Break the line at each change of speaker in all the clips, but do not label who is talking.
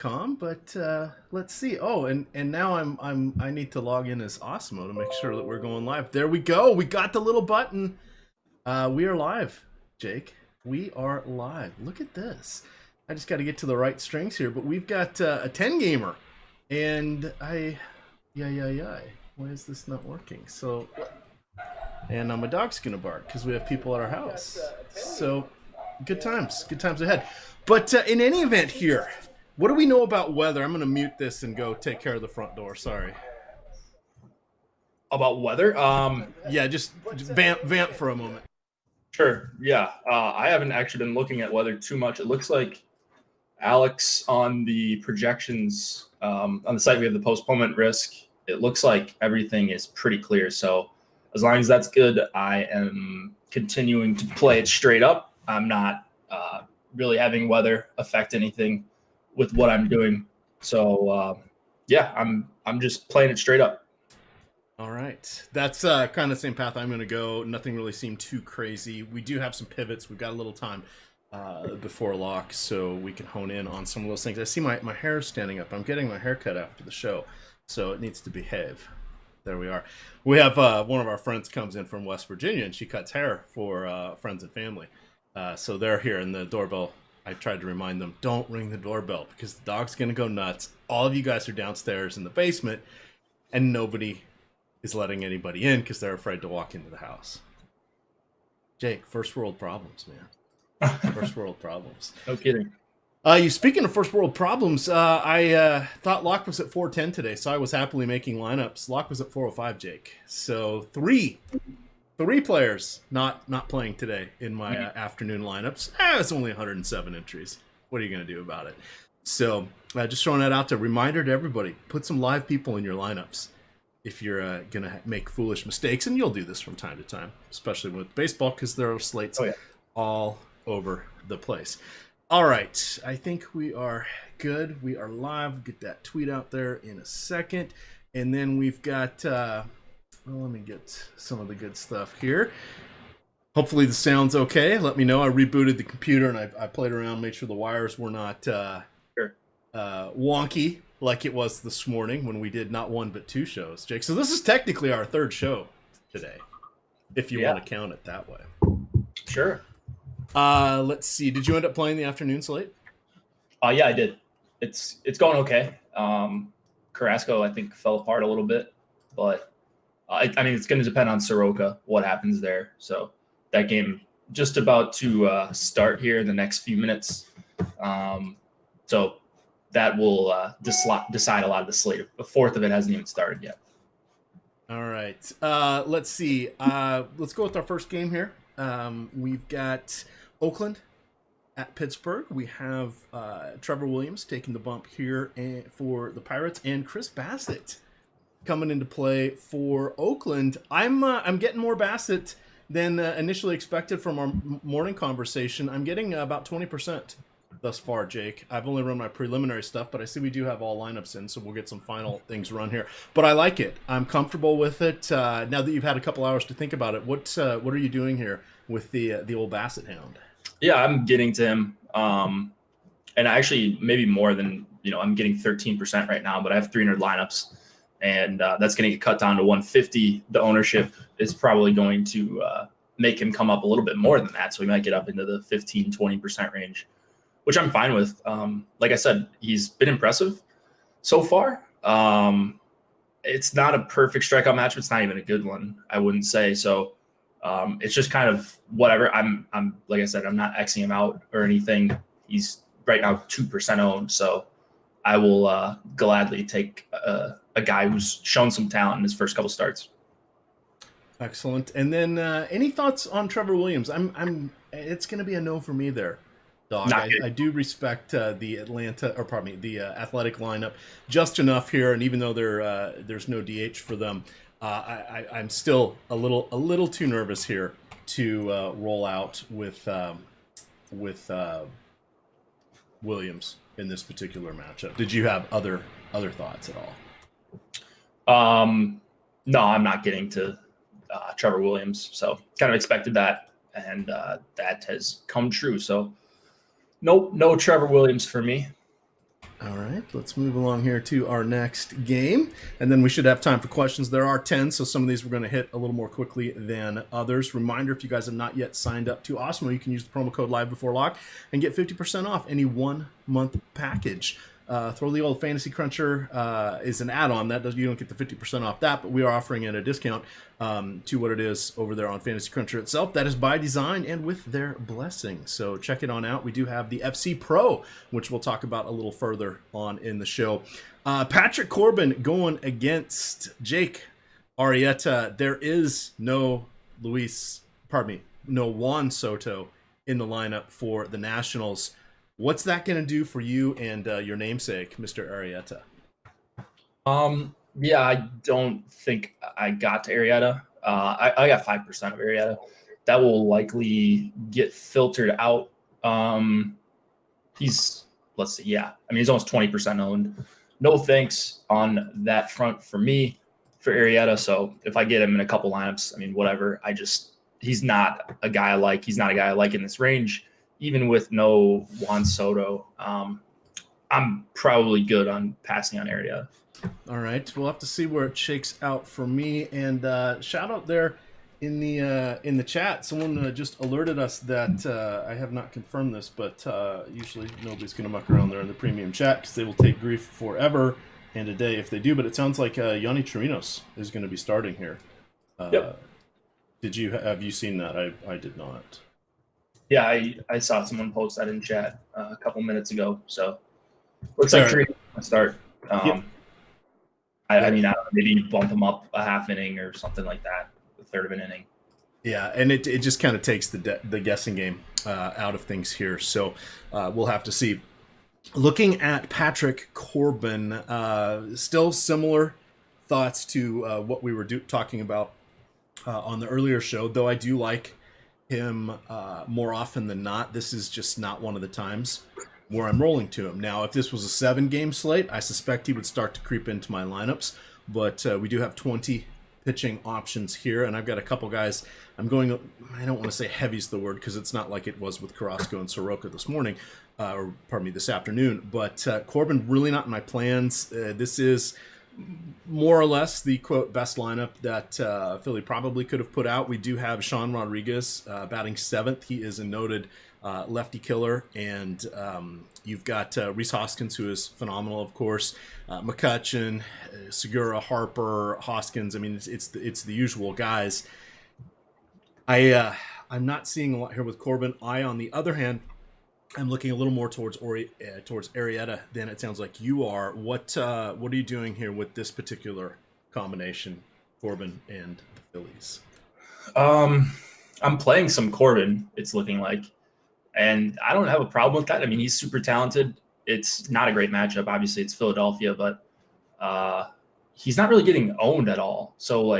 but let's see. Oh, and now I need to log in as Osmo to make sure that we're going live. There we go. We got the little button. We are live, Jake. We are live. Look at this. I just got to get to the right strings here, but we've got a 10 gamer, and why is this not working? So, and my dog's gonna bark because we have people at our house. So, good times ahead. But in any event here, what do we know about weather? I'm going to mute this and go take care of the front door. Sorry.
About weather?
Yeah, just vamp for a moment.
Sure. Yeah. I haven't actually been looking at weather too much. It looks like Alex on the projections on the site we have the postponement risk. It looks like everything is pretty clear. So as long as that's good, I am continuing to play it straight up. I'm not really having weather affect anything with what I'm doing. So yeah, I'm just playing it straight up.
All right. That's kind of the same path I'm going to go. Nothing really seemed too crazy. We do have some pivots. We've got a little time before lock, so we can hone in on some of those things. I see my hair standing up. I'm getting my hair cut after the show, so it needs to behave. There we are. We have one of our friends comes in from West Virginia, and she cuts hair for friends and family. So they're here, and the doorbell, I tried to remind them, don't ring the doorbell because the dog's going to go nuts. All of you guys are downstairs in the basement, and nobody is letting anybody in because they're afraid to walk into the house. Jake, first world problems, man. First world problems.
No kidding.
You speaking of first world problems, I thought Lock was at 410 today, so I was happily making lineups. Lock was at 405, Jake. So three players not playing today in my afternoon lineups. It's only 107 entries. What are you going to do about it? So just throwing that out there. Reminder to everybody, put some live people in your lineups if you're going to make foolish mistakes. And you'll do this from time to time, especially with baseball because there are slates all over the place. All right. I think we are good. We are live. Get that tweet out there in a second. And then we've got... well, let me get some of the good stuff here. Hopefully the sound's okay. Let me know. I rebooted the computer and I played around, made sure the wires were not wonky like it was this morning when we did not one but two shows, Jake. So this is technically our third show today, if you want to count it that way.
Sure.
Let's see. Did you end up playing the afternoon slate?
Yeah, I did. It's going okay. Carrasco, I think, fell apart a little bit, but I mean, it's going to depend on Soroka, what happens there. So that game just about to start here in the next few minutes. So that will decide a lot of the slate. A fourth of it hasn't even started yet.
All right. Let's see. Let's go with our first game here. We've got Oakland at Pittsburgh. We have Trevor Williams taking the bump here for the Pirates, and Chris Bassett coming into play for Oakland. I'm getting more Bassett than initially expected from our morning conversation. I'm getting about 20% thus far, Jake. I've only run my preliminary stuff, but I see we do have all lineups in, so we'll get some final things run here. But I like it. I'm comfortable with it. Now that you've had a couple hours to think about it, what are you doing here with the old Bassett hound?
Yeah, I'm getting to him. And actually maybe more than, I'm getting 13% right now, but I have 300 lineups. And that's going to get cut down to 150. The ownership is probably going to make him come up a little bit more than that. So we might get up into the 15, 20% range, which I'm fine with. Like I said, he's been impressive so far. It's not a perfect strikeout matchup. It's not even a good one, I wouldn't say. So it's just kind of whatever. I'm like I said, I'm not Xing him out or anything. He's right now 2% owned. So I will gladly take a guy who's shown some talent in his first couple starts.
Excellent. And then any thoughts on Trevor Williams? It's going to be a no for me there, dog. I do respect the Athletic lineup just enough here, and even though there's no DH for them, I'm still a little too nervous here to roll out with Williams in this particular matchup. Did you have other thoughts at all?
No, I'm not getting to Trevor Williams, so kind of expected that, and that has come true. So no Trevor Williams for me.
All right, let's move along here to our next game, and then we should have time for questions. There are 10, so some of these we're going to hit a little more quickly than others. Reminder, if you guys have not yet signed up to Osmo, you can use the promo code LiveBeforeLock and get 50% off any 1-month package. Throw the old Fantasy Cruncher is an add-on. That does, you don't get the 50% off that, but we are offering it a discount to what it is over there on Fantasy Cruncher itself. That is by design and with their blessing. So check it on out. We do have the FC Pro, which we'll talk about a little further on in the show. Patrick Corbin going against Jake Arrieta. There is no Juan Soto in the lineup for the Nationals. What's that going to do for you and your namesake, Mr. Arrieta?
Yeah, I don't think I got to Arrieta. I got 5% of Arrieta. That will likely get filtered out. He's almost 20% owned. No thanks on that front for me for Arrieta. So if I get him in a couple lineups, whatever. He's not a guy I like. He's not a guy I like in this range. Even with no Juan Soto, I'm probably good on passing on Arrieta.
All right, we'll have to see where it shakes out for me. And shout out there in the chat. Someone just alerted us that I have not confirmed this, but usually nobody's going to muck around there in the premium chat because they will take grief forever and a day if they do. But it sounds like Yonny Chirinos is going to be starting here.
Yep.
Have you seen that? I did not.
Yeah, I saw someone post that in chat a couple minutes ago. So looks like Chirinos will start.
Yep.
I don't know, maybe bump him up a half inning or something like that, a third of an inning.
Yeah, and it just kind of takes the guessing game out of things here. So we'll have to see. Looking at Patrick Corbin, still similar thoughts to what we were talking about on the earlier show, though I do like him more often than not. This is just not one of the times where I'm rolling to him. Now, if this was a 7-game slate, I suspect he would start to creep into my lineups, but we do have 20 pitching options here, and I've got a couple guys. I don't want to say heavy's the word because it's not like it was with Carrasco and Soroka this afternoon, but Corbin really not in my plans. This is more or less the quote best lineup that Philly probably could have put out. We do have Sean Rodriguez batting 7th. He is a noted lefty killer, and you've got Rhys Hoskins, who is phenomenal, of course. McCutchen, Segura, Harper, Hoskins. It's the usual guys. I'm not seeing a lot here with Corbin. On the other hand, I'm looking a little more towards Arrieta than it sounds like you are. What are you doing here with this particular combination, Corbin and the Phillies?
I'm playing some Corbin, it's looking like, and I don't have a problem with that. He's super talented. It's not a great matchup. Obviously, it's Philadelphia, but he's not really getting owned at all. So,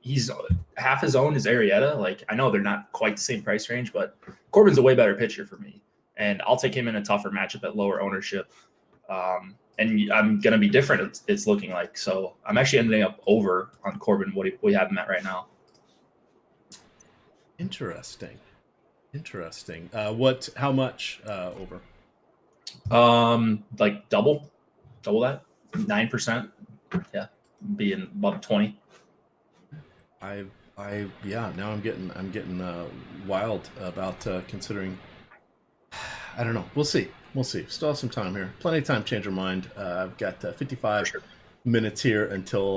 he's half his own is Arrieta. I know they're not quite the same price range, but Corbin's a way better pitcher for me. And I'll take him in a tougher matchup at lower ownership. And I'm going to be different, it's looking like. So I'm actually ending up over on Corbin, what we have him at right now.
Interesting. How much over?
Double that, 9%. Yeah, being about 20.
Now I'm getting wild about considering. I don't know. We'll see. Still have some time here. Plenty of time to change our mind. I've got 55 minutes here until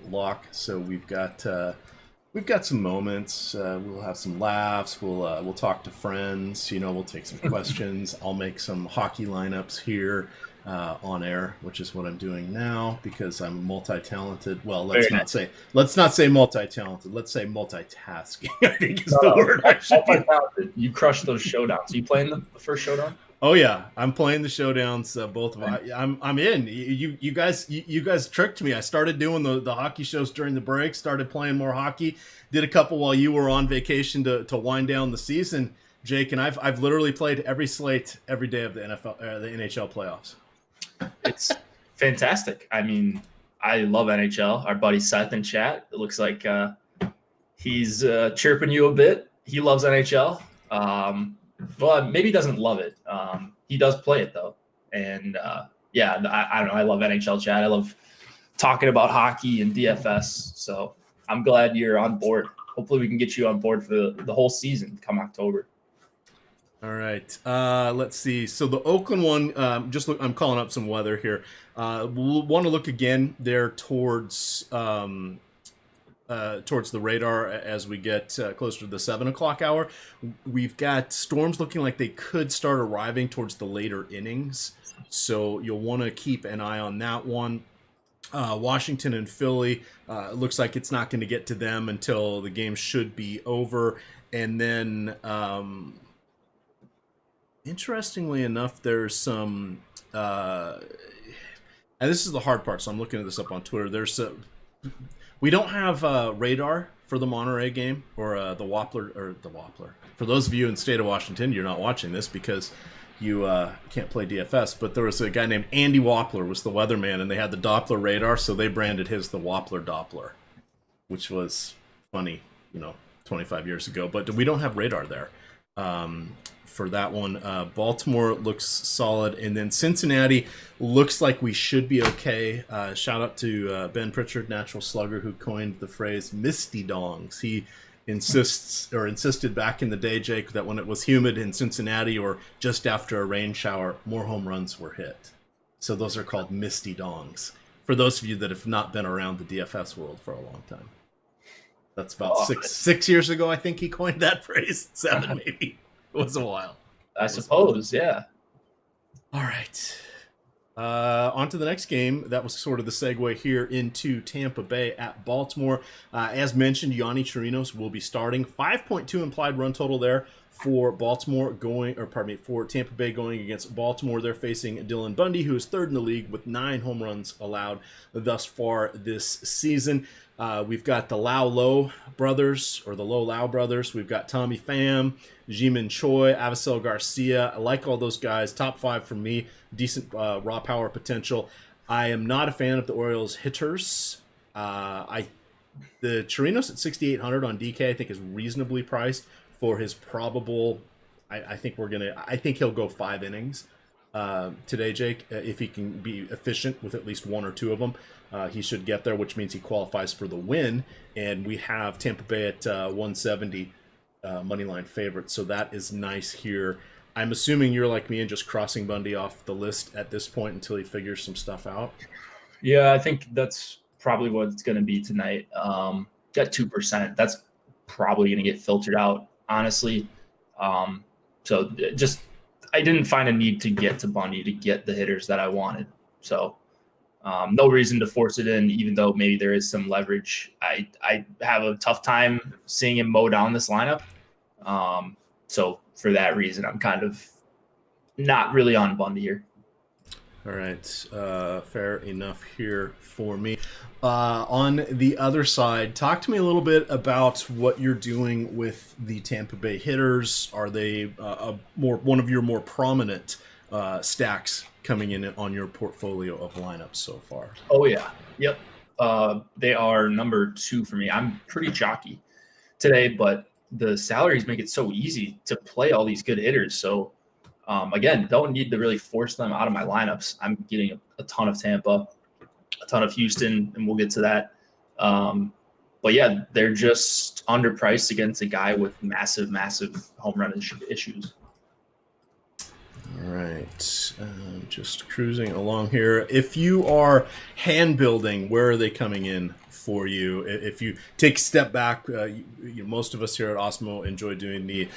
lock. So we've got some moments. We'll have some laughs. We'll talk to friends. We'll take some questions. I'll make some hockey lineups here on air, which is what I'm doing now because I'm multi-talented. Well, let's not say multi-talented. Let's say multitasking. I think is the word.
Multi-talented. You crushed those showdowns. Are you playing the first showdown?
Oh yeah, I'm playing the showdowns. Both of them. I'm in. You guys tricked me. I started doing the hockey shows during the break. Started playing more hockey. Did a couple while you were on vacation to wind down the season, Jake. And I've literally played every slate every day of the NHL playoffs.
It's fantastic. I love NHL. Our buddy Seth in chat, it looks like he's chirping you a bit. He loves NHL. Well, maybe he doesn't love it. He does play it though, And yeah, I don't know. I love NHL chat. I love talking about hockey and DFS. So I'm glad you're on board. Hopefully we can get you on board for the whole season come October.
All right. Let's see. So the Oakland one, I'm calling up some weather here. We'll want to look again there towards the radar as we get closer to the 7 o'clock hour. We've got storms looking like they could start arriving towards the later innings. So you'll want to keep an eye on that one. Washington and Philly, looks like it's not going to get to them until the game should be over. And then, interestingly enough, there's some, and this is the hard part, so I'm looking at this up on Twitter. We don't have radar for the Monterey game or the Wappler. For those of you in the state of Washington, you're not watching this because you can't play DFS, but there was a guy named Andy Wappler was the weatherman, and they had the Doppler radar, so they branded his the Wappler Doppler, which was funny, 25 years ago. But we don't have radar there for that one. Baltimore looks solid, and then Cincinnati looks like we should be okay. Shout out to Ben Pritchard, Natural Slugger, who coined the phrase "misty dongs." He insisted back in the day, Jake, that when it was humid in Cincinnati or just after a rain shower, more home runs were hit. So those are called misty dongs. For those of you that have not been around the DFS world for a long time. That's about six years ago, I think he coined that phrase. 7 maybe. It was a while.
I suppose, yeah.
All right. On to the next game. That was sort of the segue here into Tampa Bay at Baltimore. As mentioned, Yonny Chirinos will be starting. 5.2 implied run total there for for Tampa Bay going against Baltimore. They're facing Dylan Bundy, who is third in the league with 9 home runs allowed thus far this season. We've got the Low brothers, or the Low brothers. We've got Tommy Pham, Ji-Min Choi, Avisel Garcia. I like all those guys. Top 5 for me. Decent raw power potential. I am not a fan of the Orioles hitters. The Chirinos at 6,800 on DK I think is reasonably priced for his probable. I think he'll go 5 innings today, Jake. If he can be efficient with at least 1 or 2 of them, he should get there, which means he qualifies for the win. And we have Tampa Bay at 170 moneyline favorite, so that is nice here. I'm assuming you're like me and just crossing Bundy off the list at this point until he figures some stuff out.
Yeah, I think that's probably what it's going to be tonight. At 2%, that's probably going to get filtered out, honestly. So just I didn't find a need to get to Bundy to get the hitters that I wanted. So no reason to force it in, even though maybe there is some leverage. I have a tough time seeing him mow down this lineup. So for that reason, I'm kind of not really on Bundy here.
All right. Fair enough here for me. On the other side, talk to me a little bit about what you're doing with the Tampa Bay hitters. Are they one of your more prominent stacks coming in on your portfolio of lineups so far?
Oh, yeah. Yep. They are number 2 for me. I'm pretty jockey today, but the salaries make it so easy to play all these good hitters. So, again, don't need to really force them out of my lineups. I'm getting a ton of Tampa, a ton of Houston, and we'll get to that. But, yeah, they're just underpriced against a guy with massive, massive home run issues.
All right, just cruising along here. If you are hand building, where are they coming in for you? If you take a step back, most of us here at Osmo enjoy doing the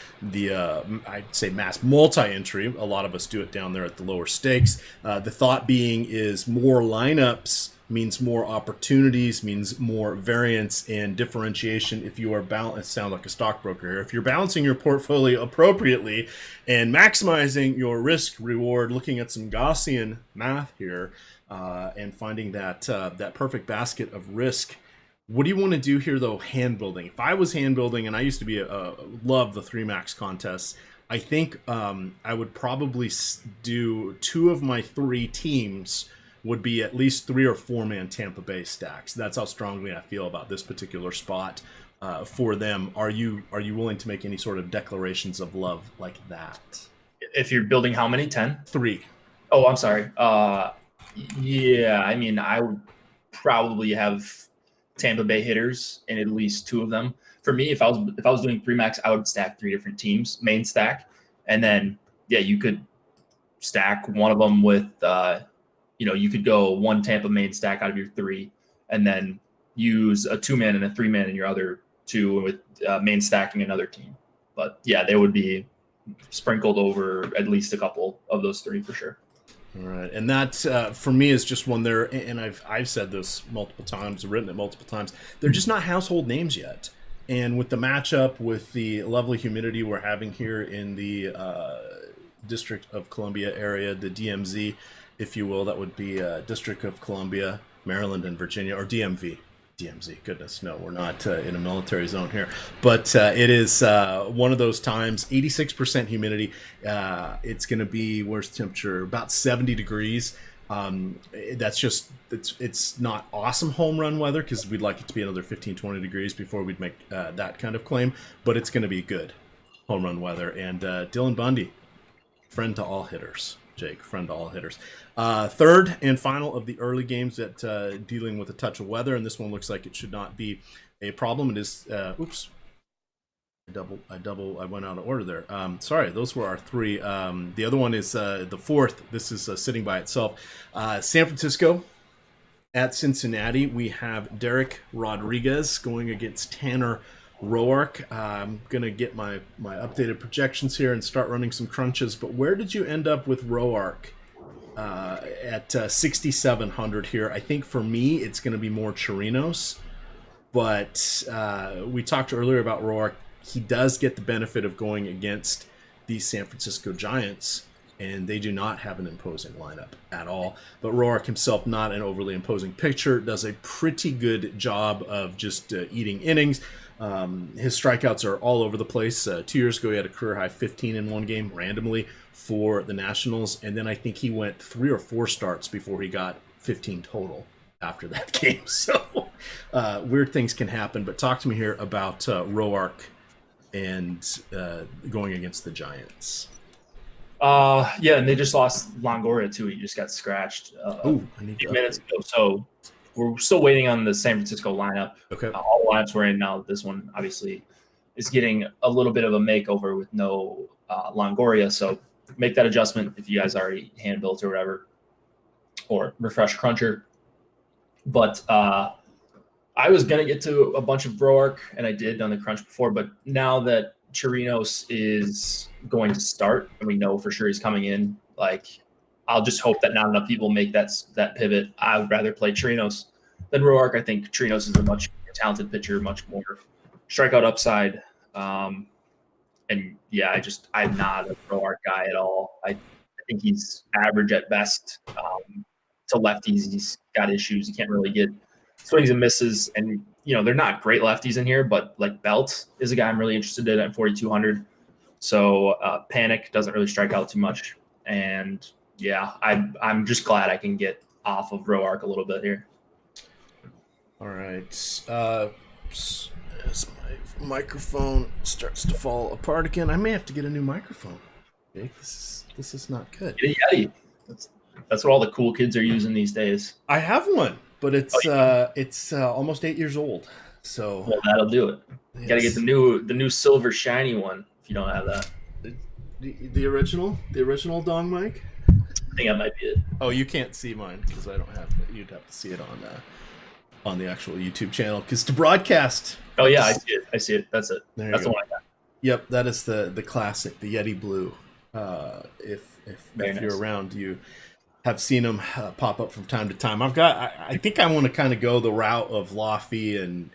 I'd say mass multi-entry. A lot of us do it down there at the lower stakes. The thought being is more lineups means more opportunities, means more variance and differentiation. If you are balanced, sound like a stockbroker here. If you're balancing your portfolio appropriately and maximizing your risk reward, looking at some Gaussian math here, and finding that perfect basket of risk. What do you want to do here, though, hand building? If I was hand building, and I used to be love the 3 max contests, I think I would probably do 2 of my 3 teams would be at least 3 or 4 man Tampa Bay stacks. That's how strongly I feel about this particular spot for them. Are you willing to make any sort of declarations of love like that?
If you're building how many? 10?
3.
Oh, I'm sorry. Yeah, I mean, I would probably have Tampa Bay hitters in at least two of them. For me, if I was doing three max, I would stack three different teams, main stack, and then yeah, you could stack one of them with you could go one Tampa main stack out of your three, and then use a 2-man and a 3-man in your other two with main stacking another team. But yeah, they would be sprinkled over at least a couple of those three for sure.
All right, and that for me is just one there, and I've said this multiple times, written it multiple times. They're just not household names yet, and with the matchup, with the lovely humidity we're having here in the District of Columbia area, the DMZ, if you will, that would be District of Columbia, Maryland, and Virginia, or DMV. DMZ, goodness, no, we're not in a military zone here. But it is one of those times, 86% humidity. It's going to be, where's the temperature? About 70 degrees. That's just, it's not awesome home run weather because we'd like it to be another 15, 20 degrees before we'd make that kind of claim. But it's going to be good home run weather. And Dylan Bundy, friend to all hitters. Jake, friend to all hitters. Third and final of the early games that dealing with a touch of weather, and this one looks like it should not be a problem. It is, oops, I went out of order there. Sorry, those were our three. The other one is the fourth. This is sitting by itself. San Francisco at Cincinnati. We have Derek Rodriguez going against Tanner Roark. I'm going to get my updated projections here and start running some crunches. But where did you end up with Roark at 6,700 here? I think for me, it's going to be more Chirinos. But we talked earlier about Roark. He does get the benefit of going against the San Francisco Giants, and they do not have an imposing lineup at all. But Roark himself, not an overly imposing pitcher, does a pretty good job of just eating innings. His strikeouts are all over the place. 2 years ago, he had a career-high 15 in one game randomly for the Nationals, and then I think he went 3 or 4 starts before he got 15 total after that game. So weird things can happen, but talk to me here about Roark and going against the Giants.
Yeah, and they just lost Longoria too. He just got scratched a few minutes ago. So we're still waiting on the San Francisco lineup.
Okay.
All the lineups we're in now. This one obviously is getting a little bit of a makeover with no Longoria. So make that adjustment if you guys already hand built or whatever, or refresh Cruncher. But I was going to get to a bunch of Roark, and I did on the crunch before, but now that Chirinos is going to start, and we know for sure he's coming in, like, I'll just hope that not enough people make that pivot. I would rather play Chirinos than Roark. I think Chirinos is a much more talented pitcher, much more strikeout upside. And yeah, I'm not a Roark guy at all. I think he's average at best. To lefties, he's got issues. He can't really get swings and misses, and they're not great lefties in here, but like Belt is a guy I'm really interested in at 4,200. So Panic doesn't really strike out too much, and yeah, I'm just glad I can get off of Roark a little bit here.
All right, as my microphone starts to fall apart again, I may have to get a new microphone. Jake, this is not good.
Get a Yeti. That's what all the cool kids are using these days.
I have one, but it's almost 8 years old. So
well, that'll do it. Yes. Got to get the new silver shiny one if you don't have that.
The original dong mic.
I think that might be it.
Oh, you can't see mine because I don't have it. You'd have to see it on the actual YouTube channel because to broadcast.
Oh yeah, I see it. That's it. That's the one I got.
Yep, that is the classic, the Yeti Blue. If you're around, you have seen them pop up from time to time. I think I want to kind of go the route of Lofty and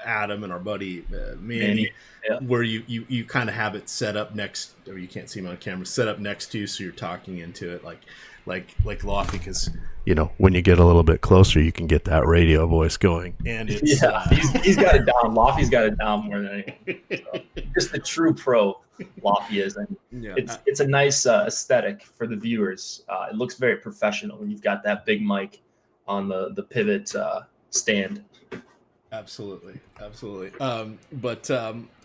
Adam and our buddy Manny, yeah. Where you kind of have it set up next, or you can't see him on camera, set up next to you, so you're talking into it like Lofty, because when you get a little bit closer, you can get that radio voice going, and it's
he's got it down. Lofty's got it down more than anything. So, just the true pro Lofty is, and it's a nice aesthetic for the viewers. It looks very professional when you've got that big mic on the pivot stand.
Absolutely. But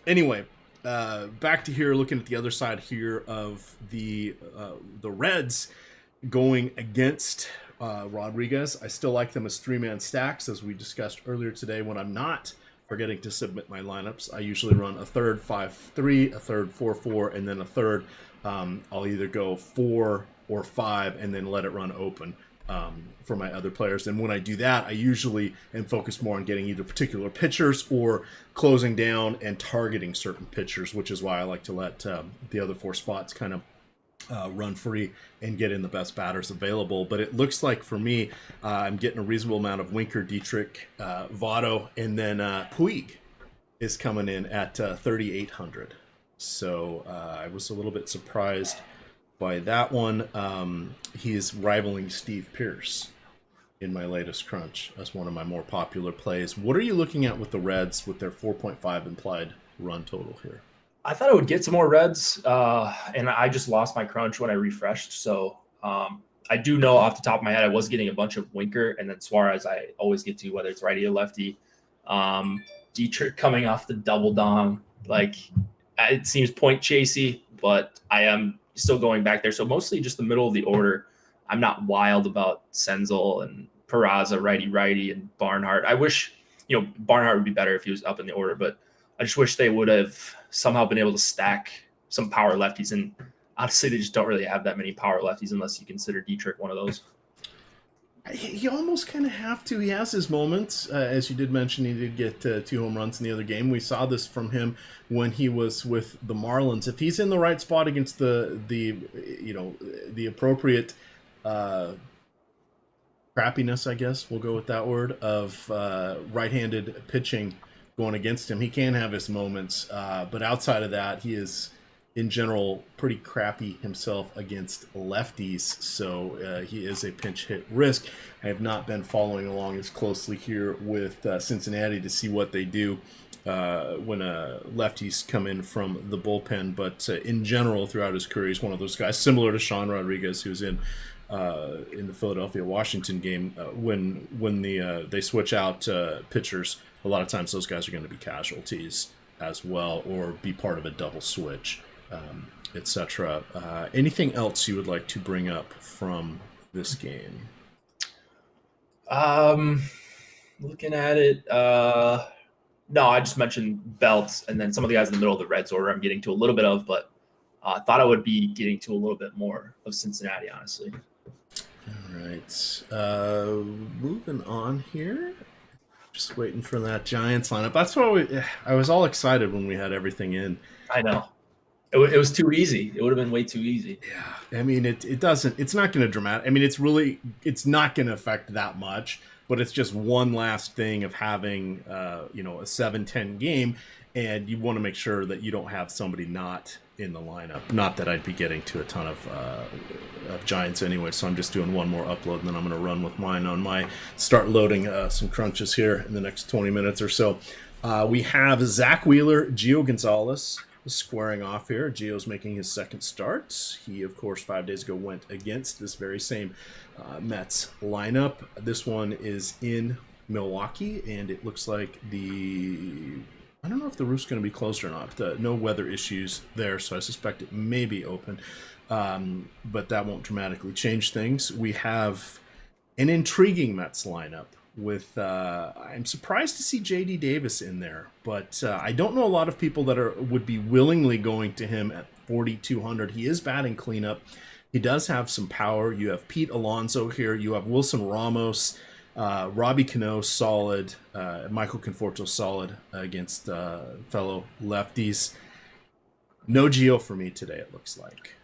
anyway, back to here, looking at the other side here of the Reds. going against Rodriguez. I still like them as three-man stacks, as we discussed earlier today. When I'm not forgetting to submit my lineups, I usually run a third 5-3, a third 4-4, and then a third. I'll either go 4 or 5 and then let it run open for my other players. And when I do that, I usually am focused more on getting either particular pitchers or closing down and targeting certain pitchers, which is why I like to let the other 4 spots kind of run free and get in the best batters available. But it looks like for me, I'm getting a reasonable amount of Winker, Dietrich, Votto, and then Puig is coming in at 3,800. So I was a little bit surprised by that one. He is rivaling Steve Pearce in my latest crunch as one of my more popular plays. What are you looking at with the Reds with their 4.5 implied run total here?
I thought I would get some more Reds, and I just lost my crunch when I refreshed. So I do know off the top of my head I was getting a bunch of Winker, and then Suarez I always get to, whether it's righty or lefty. Dietrich coming off the double dong, like it seems point chasey, but I am still going back there. So mostly just the middle of the order. I'm not wild about Senzel and Peraza, righty, and Barnhart. I wish, Barnhart would be better if he was up in the order, but I just wish they would have somehow been able to stack some power lefties. And honestly, they just don't really have that many power lefties unless you consider Dietrich one of those.
You almost kind of have to. He has his moments. As you did mention, he did get 2 home runs in the other game. We saw this from him when he was with the Marlins. If he's in the right spot against the appropriate crappiness, I guess we'll go with that word, of right-handed pitching going against him, he can have his moments. But outside of that, he is, in general, pretty crappy himself against lefties. So he is a pinch hit risk. I have not been following along as closely here with Cincinnati to see what they do when lefties come in from the bullpen. But in general, throughout his career, he's one of those guys, similar to Sean Rodriguez, who's in the Philadelphia-Washington game. When they switch out pitchers, a lot of times those guys are going to be casualties as well, or be part of a double switch, etc. Anything else you would like to bring up from this game?
Looking at it, no, I just mentioned Belts, and then some of the guys in the middle of the Reds order I'm getting to a little bit of, but I thought I would be getting to a little bit more of Cincinnati, honestly.
All right. Moving on here. Just waiting for that Giants lineup. That's why I was all excited when we had everything in.
I know. It was too easy. It would have been way too easy.
Yeah. I mean, it's not going to dramatic. I mean, it's not going to affect that much, but it's just one last thing of having, a 7-10 game, and you want to make sure that you don't have somebody not in the lineup. Not that I'd be getting to a ton of Giants anyway, so I'm just doing one more upload, and then I'm going to run with mine on my start loading some crunches here in the next 20 minutes or so. We have Zach Wheeler, Gio Gonzalez squaring off here. Gio's making his second start. He, of course, 5 days ago went against this very same Mets lineup. This one is in Milwaukee, and it looks like I don't know if the roof's going to be closed or not. No weather issues there, so I suspect it may be open. But that won't dramatically change things. We have an intriguing Mets lineup with, I'm surprised to see J.D. Davis in there, but I don't know a lot of people that would be willingly going to him at 4,200. He is batting cleanup. He does have some power. You have Pete Alonso here. You have Wilson Ramos. Robbie Cano, solid. Michael Conforto, solid against fellow lefties. No Gio for me today, it looks like.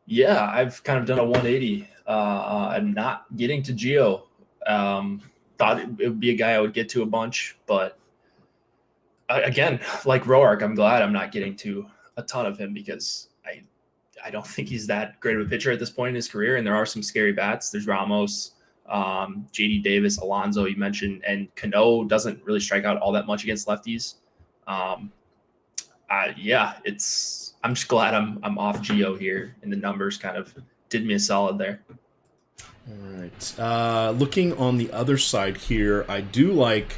Yeah, I've kind of done a 180. I'm not getting to Gio. Thought it would be a guy I would get to a bunch, but again, like Roark, I'm glad I'm not getting to a ton of him because I don't think he's that great of a pitcher at this point in his career, and there are some scary bats. There's Ramos, J.D. Davis, Alonso you mentioned, and Cano doesn't really strike out all that much against lefties. I'm just glad I'm off Gio here, and the numbers kind of did me a solid there.
All right. Looking on the other side here, I do like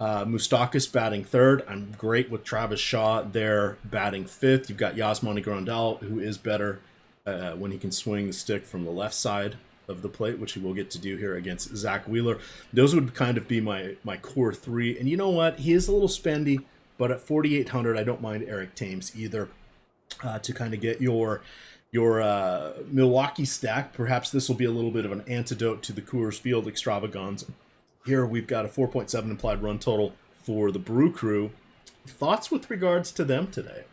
Moustakas batting third. I'm great with Travis Shaw there batting fifth. You've got Yasmani Grandal, who is better when he can swing the stick from the left side of the plate, which he will get to do here against Zach Wheeler. Those would kind of be my core three. And you know what? He is a little spendy, but at 4,800, I don't mind Eric Thames either to kind of get your Milwaukee stack. Perhaps this will be a little bit of an antidote to the Coors Field extravaganza. Here we've got a 4.7 implied run total for the Brew Crew. Thoughts with regards to them today?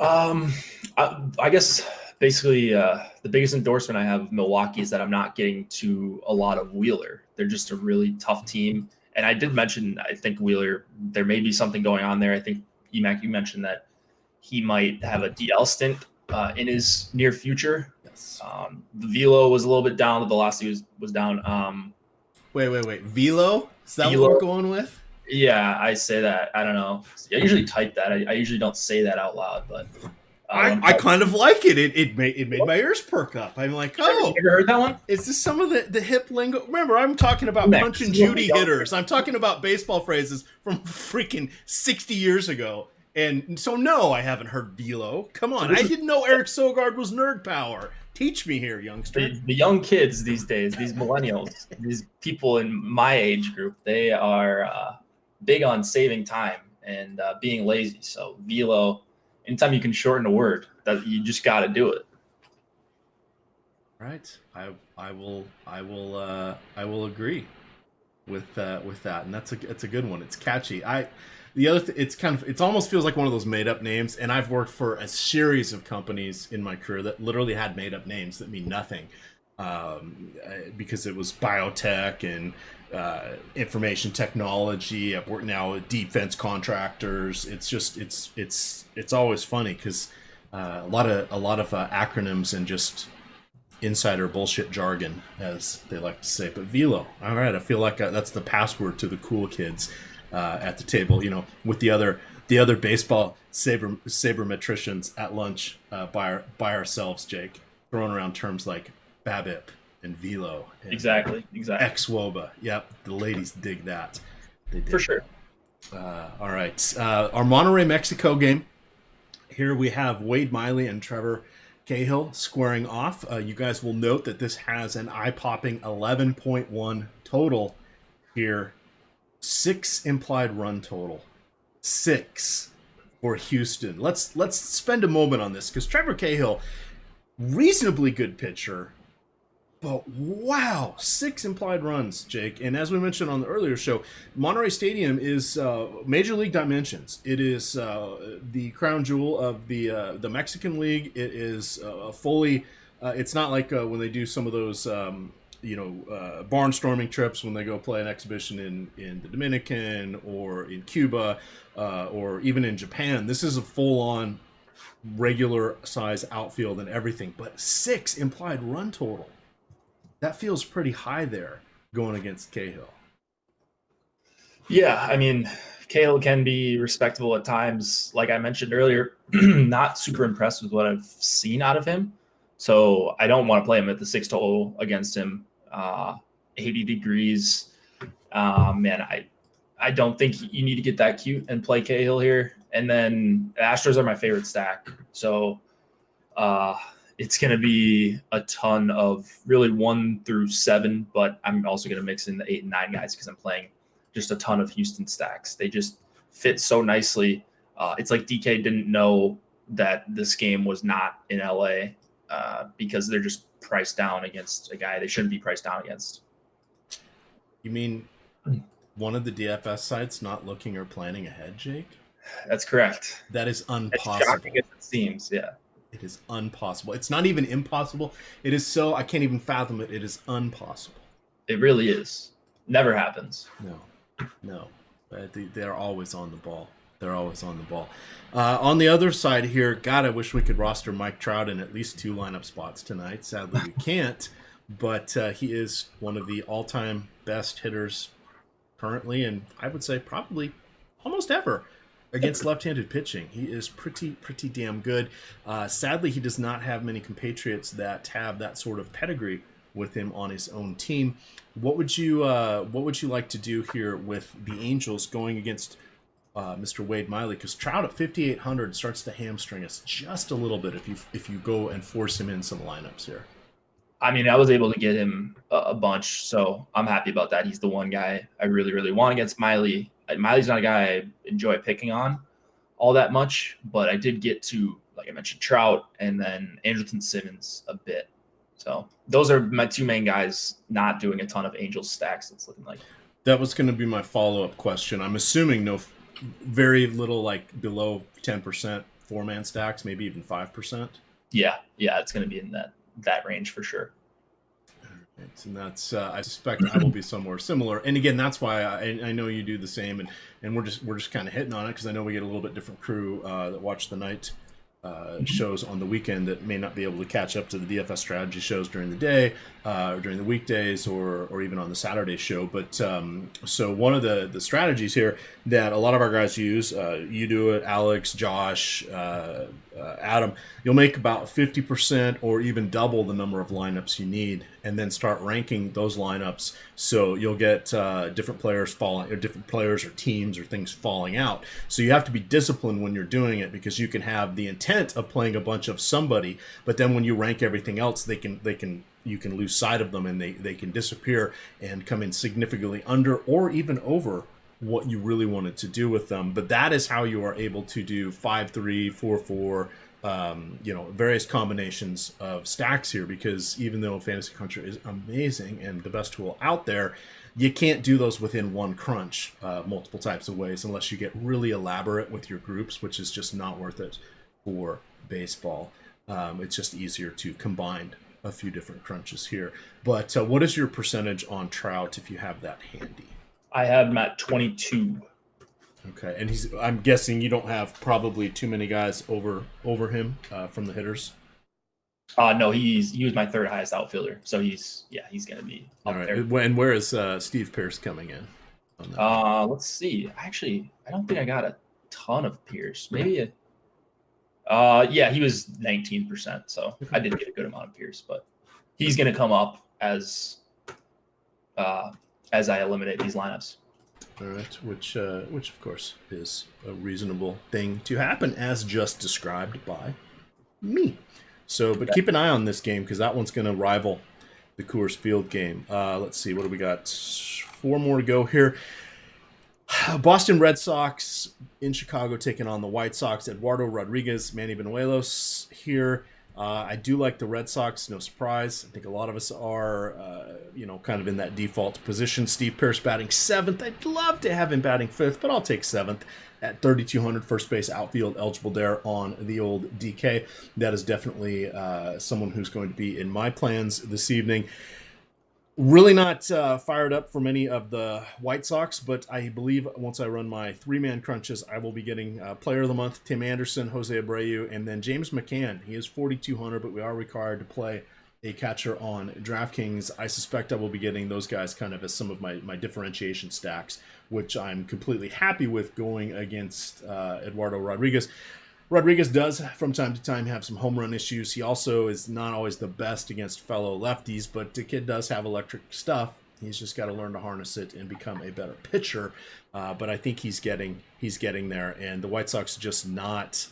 I guess basically the biggest endorsement I have of Milwaukee is that I'm not getting to a lot of Wheeler. They're just a really tough team. And I did mention, I think Wheeler, there may be something going on there. I think, Emac, you mentioned that he might have a DL stint in his near future.
Yes.
The velo was a little bit down. The velocity was down.
Wait. Velo? Is that
Velo.
what we're going with?
Yeah, I say that. I don't know. I usually type that. I usually don't say that out loud, but
I kind of like it. It made my ears perk up. I'm like, oh,
you ever heard that one?
is this some of the hip lingo? Remember, I'm talking about Punch and Judy hitters. I'm talking about baseball phrases from freaking 60 years ago. And so, no, I haven't heard velo. Come on. I didn't know Eric Sogard was nerd power. Teach me here, youngster.
The young kids these days, these millennials, these people in my age group, they are big on saving time and being lazy. So velo, anytime you can shorten a word, that you just got to do it.
Right. I will agree with that, and that's a good one. It's catchy. It almost feels like one of those made up names, and I've worked for a series of companies in my career that literally had made up names that mean nothing, because it was biotech and information technology. I've worked now with defense contractors. It's just it's always funny because a lot of acronyms and just insider bullshit jargon, as they like to say. But velo, all right, I feel like that's the password to the cool kids at the table. You know, with the other baseball sabermetricians at lunch by ourselves, Jake, throwing around terms like BABIP and velo. And
Exactly.
Ex-WOBA. Yep, the ladies dig that. They dig
For sure.
All right, our Monterrey, Mexico game. Here we have Wade Miley and Trevor Cahill squaring off. You guys will note that this has an eye-popping 11.1 total here. 6 implied run total. 6 for Houston. Let's spend a moment on this because Trevor Cahill, reasonably good pitcher, but wow, 6 implied runs, Jake. And as we mentioned on the earlier show, Monterrey Stadium is major league dimensions. It is the crown jewel of the Mexican League. It is fully. It's not like when they do some of those barnstorming trips when they go play an exhibition in the Dominican or in Cuba or even in Japan. This is a full-on regular size outfield and everything, but 6 implied run total. That feels pretty high there going against Cahill.
Yeah, I mean, Cahill can be respectable at times. Like I mentioned earlier, not super impressed with what I've seen out of him. So I don't want to play him at the 6 total against him. 80 degrees. Man, I don't think you need to get that cute and play Cahill here. And then the Astros are my favorite stack. So it's going to be a ton of really 1 through 7, but I'm also going to mix in the 8 and 9 guys because I'm playing just a ton of Houston stacks. They just fit so nicely. It's like DK didn't know that this game was not in LA because they're just priced down against a guy they shouldn't be priced down against.
You mean one of the DFS sites not looking or planning ahead, Jake?
That's correct.
That is impossible.
As shocking as it seems, yeah.
It is impossible. It's not even impossible. It is so, I can't even fathom it. It is impossible.
It really is. Never happens.
No. They're always on the ball. They're always on the ball. On the other side here, God, I wish we could roster Mike Trout in at least 2 lineup spots tonight. Sadly, we can't. But he is one of the all-time best hitters currently, and I would say probably almost ever against left-handed pitching. He is pretty damn good. Sadly, he does not have many compatriots that have that sort of pedigree with him on his own team. What would you like to do here with the Angels going against Mr. Wade Miley, because Trout at 5,800 starts to hamstring us just a little bit if you go and force him in some lineups here.
I mean, I was able to get him a bunch, so I'm happy about that. He's the one guy I really, really want against Miley. Miley's not a guy I enjoy picking on all that much, but I did get to, like I mentioned, Trout and then Andrelton Simmons a bit. So those are my two main guys, not doing a ton of Angels stacks, it's looking like.
That was going to be my follow-up question. I'm assuming very little, like below 10% 4-man stacks, maybe even 5%.
Yeah, it's going to be in that range for sure.
Right. And that's I suspect I will be somewhere similar. And again, that's why I know you do the same, and we're just kind of hitting on it because I know we get a little bit different crew that watch the night shows on the weekend that may not be able to catch up to the DFS strategy shows during the day or during the weekdays or even on the Saturday show. But so one of the strategies here that a lot of our guys use, you do it, Alex, Josh, Adam, you'll make about 50% or even double the number of lineups you need and then start ranking those lineups. So you'll get different players falling, or different players or teams or things falling out. So you have to be disciplined when you're doing it because you can have the intent of playing a bunch of somebody, but then when you rank everything else, you can lose sight of them and they can disappear and come in significantly under or even over what you really wanted to do with them. But that is how you are able to do 5-3, 4-4, various combinations of stacks here, because even though Fantasy Cruncher is amazing and the best tool out there, you can't do those within one crunch multiple types of ways unless you get really elaborate with your groups, which is just not worth it for baseball. It's just easier to combine a few different crunches here. But what is your percentage on Trout if you have that handy?
I have him at 22.
Okay, and I'm guessing you don't have probably too many guys over him from the hitters.
No, he was my third highest outfielder, so he's going to be up there.
And where is Steve Pearce coming in on
that? Let's see. Actually, I don't think I got a ton of Pearce. Maybe he was 19%, so I did get a good amount of Pearce, but he's going to come up as I eliminate these lineups.
All right, which of course is a reasonable thing to happen, as just described by me. So, but keep an eye on this game because that one's going to rival the Coors Field game. Let's see, what do we got? 4 more to go here. Boston Red Sox in Chicago taking on the White Sox. Eduardo Rodriguez, Manny Benuelos here. I do like the Red Sox, no surprise. I think a lot of us are, kind of in that default position. Steve Pearce batting 7th. I'd love to have him batting 5th, but I'll take 7th at 3,200 first base outfield eligible there on the old DK. That is definitely someone who's going to be in my plans this evening. Really not fired up for many of the White Sox, but I believe once I run my 3-man crunches, I will be getting Player of the Month, Tim Anderson, Jose Abreu, and then James McCann. He is 4,200, but we are required to play a catcher on DraftKings. I suspect I will be getting those guys kind of as some of my differentiation stacks, which I'm completely happy with going against Eduardo Rodriguez. Rodriguez does, from time to time, have some home run issues. He also is not always the best against fellow lefties, but the kid does have electric stuff. He's just got to learn to harness it and become a better pitcher. But I think he's getting there, and the White Sox are just not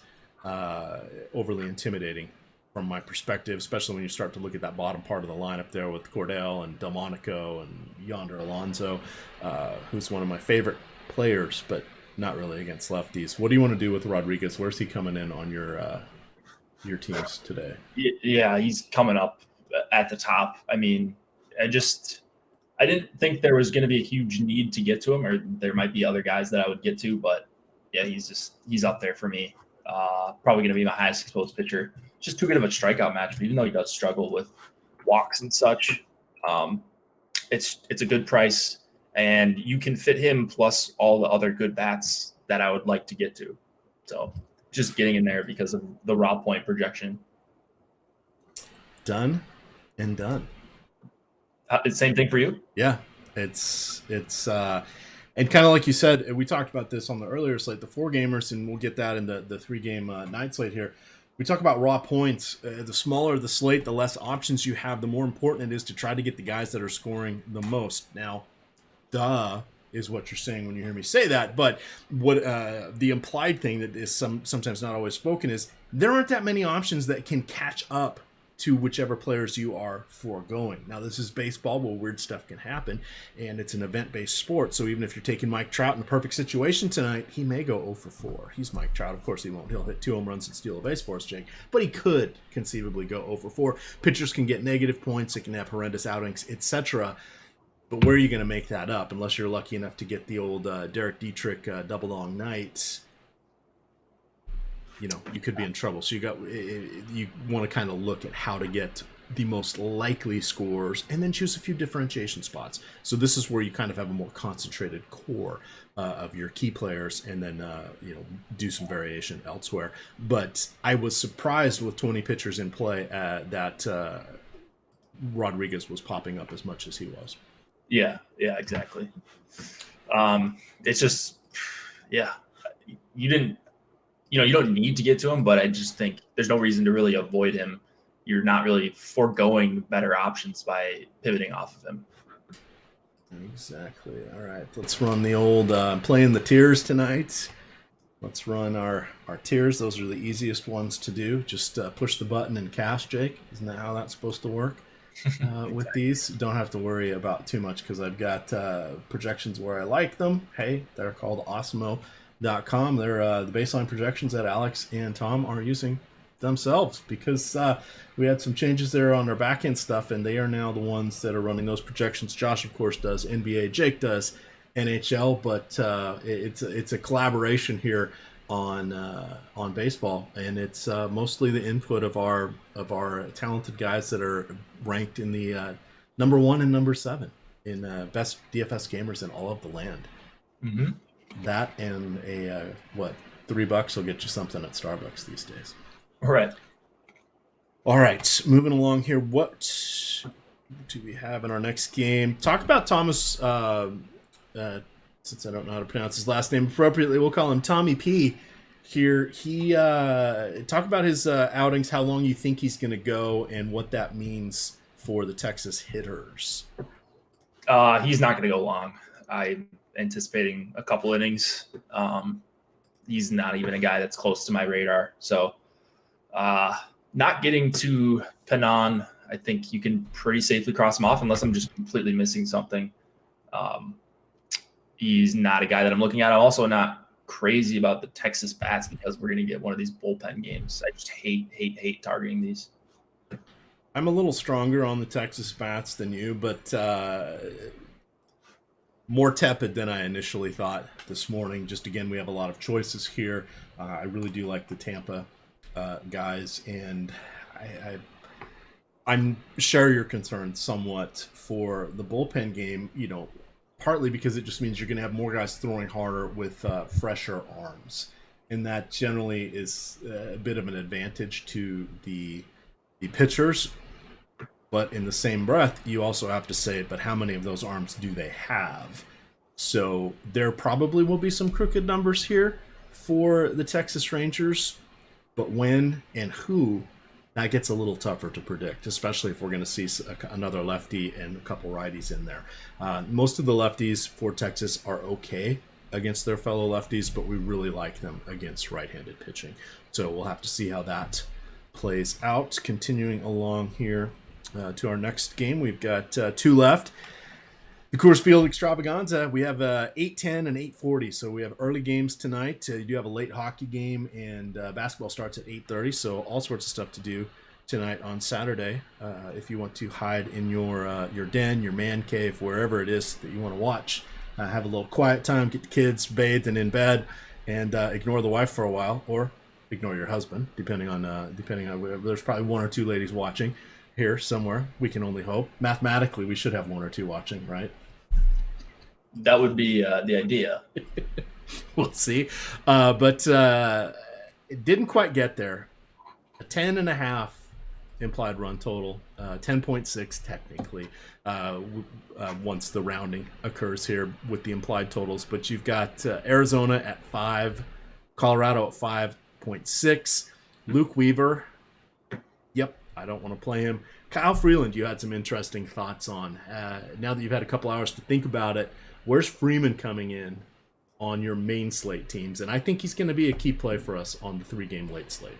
overly intimidating from my perspective, especially when you start to look at that bottom part of the lineup there with Cordell and Delmonico and Yonder Alonso, who's one of my favorite players, but not really against lefties. What do you want to do with Rodriguez? Where's he coming in on your teams today?
Yeah, he's coming up at the top. I mean, I didn't think there was going to be a huge need to get to him, or there might be other guys that I would get to, but yeah, he's up there for me. Probably going to be my highest exposed pitcher. Just too good of a strikeout matchup, even though he does struggle with walks and such. It's a good price. And you can fit him plus all the other good bats that I would like to get to. So just getting in there because of the raw point projection.
Done and done.
Same thing for you?
Yeah. It's and kind of like you said, we talked about this on the earlier slate, the 4 gamers, and we'll get that in the 3-game night slate here. We talk about raw points. The smaller the slate, the less options you have, the more important it is to try to get the guys that are scoring the most. Now, is what you're saying when you hear me say that. But what the implied thing that is sometimes not always spoken is there aren't that many options that can catch up to whichever players you are foregoing. Now, this is baseball where weird stuff can happen, and it's an event-based sport. So even if you're taking Mike Trout in a perfect situation tonight, he may go 0 for 4. He's Mike Trout. Of course, he won't. He'll hit 2 home runs and steal a base for us, Jake. But he could conceivably go 0 for 4. Pitchers can get negative points. It can have horrendous outings, etc. But where are you going to make that up unless you're lucky enough to get the old Derek Dietrich double long night? You could be in trouble. So you want to kind of look at how to get the most likely scores and then choose a few differentiation spots. So this is where you kind of have a more concentrated core of your key players and then, do some variation elsewhere. But I was surprised with 20 pitchers in play that Rodriguez was popping up as much as he was.
Yeah, exactly. It's just, you didn't, you don't need to get to him, but I just think there's no reason to really avoid him. You're not really foregoing better options by pivoting off of him.
Exactly. All right, let's run the old playing the tiers tonight. Let's run our tiers. Those are the easiest ones to do. Just push the button and cast, Jake. Isn't that how that's supposed to work? With these, don't have to worry about too much because I've got projections where I like them. Hey, they're called Awesemo.com. They're the baseline projections that Alex and Tom are using themselves because we had some changes there on our back end stuff, and they are now the ones that are running those projections. Josh, of course, does NBA. Jake does NHL, but it's a collaboration here on baseball, and it's mostly the input of our talented guys that are ranked in the number 1 and number 7 in best DFS gamers in all of the land.
Mm-hmm.
That and a $3 will get you something at Starbucks these days. All right, moving along here. What do we have in our next game? Talk about Thomas. Since I don't know how to pronounce his last name appropriately, we'll call him Tommy P. Here, he talk about his outings, how long you think he's going to go, and what that means for the Texas hitters.
He's not going to go long. I'm anticipating a couple innings. He's not even a guy that's close to my radar. So not getting to Pinon, I think you can pretty safely cross him off unless I'm just completely missing something. He's not a guy that I'm looking at. I'm also not crazy about the Texas bats because we're going to get one of these bullpen games. I just hate targeting these.
I'm a little stronger on the Texas bats than you, but more tepid than I initially thought this morning. Just again, we have a lot of choices here. I really do like the Tampa guys, and I'm share your concerns somewhat for the bullpen game. Partly because it just means you're going to have more guys throwing harder with fresher arms, and that generally is a bit of an advantage to the pitchers. But in the same breath, you also have to say, but how many of those arms do they have? So there probably will be some crooked numbers here for the Texas Rangers, but when and who, that gets a little tougher to predict, especially if we're going to see another lefty and a couple righties in there. Most of the lefties for Texas are okay against their fellow lefties, but we really like them against right-handed pitching. So we'll have to see how that plays out. Continuing along here to our next game, we've got 2 left. The Coors Field Extravaganza, we have 8:10 and 8:40, so we have early games tonight. You do have a late hockey game, and basketball starts at 8:30, so all sorts of stuff to do tonight on Saturday. If you want to hide in your den, your man cave, wherever it is that you want to watch, have a little quiet time, get the kids bathed and in bed, and ignore the wife for a while, or ignore your husband, depending on there's probably 1 or 2 ladies watching here somewhere. We can only hope. Mathematically, we should have 1 or 2 watching, right?
That would be the idea.
We'll see. But it didn't quite get there. A 10.5 implied run total, 10.6 technically, once the rounding occurs here with the implied totals. But you've got Arizona at 5, Colorado at 5.6, Luke Weaver. Yep, I don't want to play him. Kyle Freeland, you had some interesting thoughts on. Now that you've had a couple hours to think about it, where's Freeman coming in on your main slate teams? And I think he's going to be a key play for us on the 3-game late slate.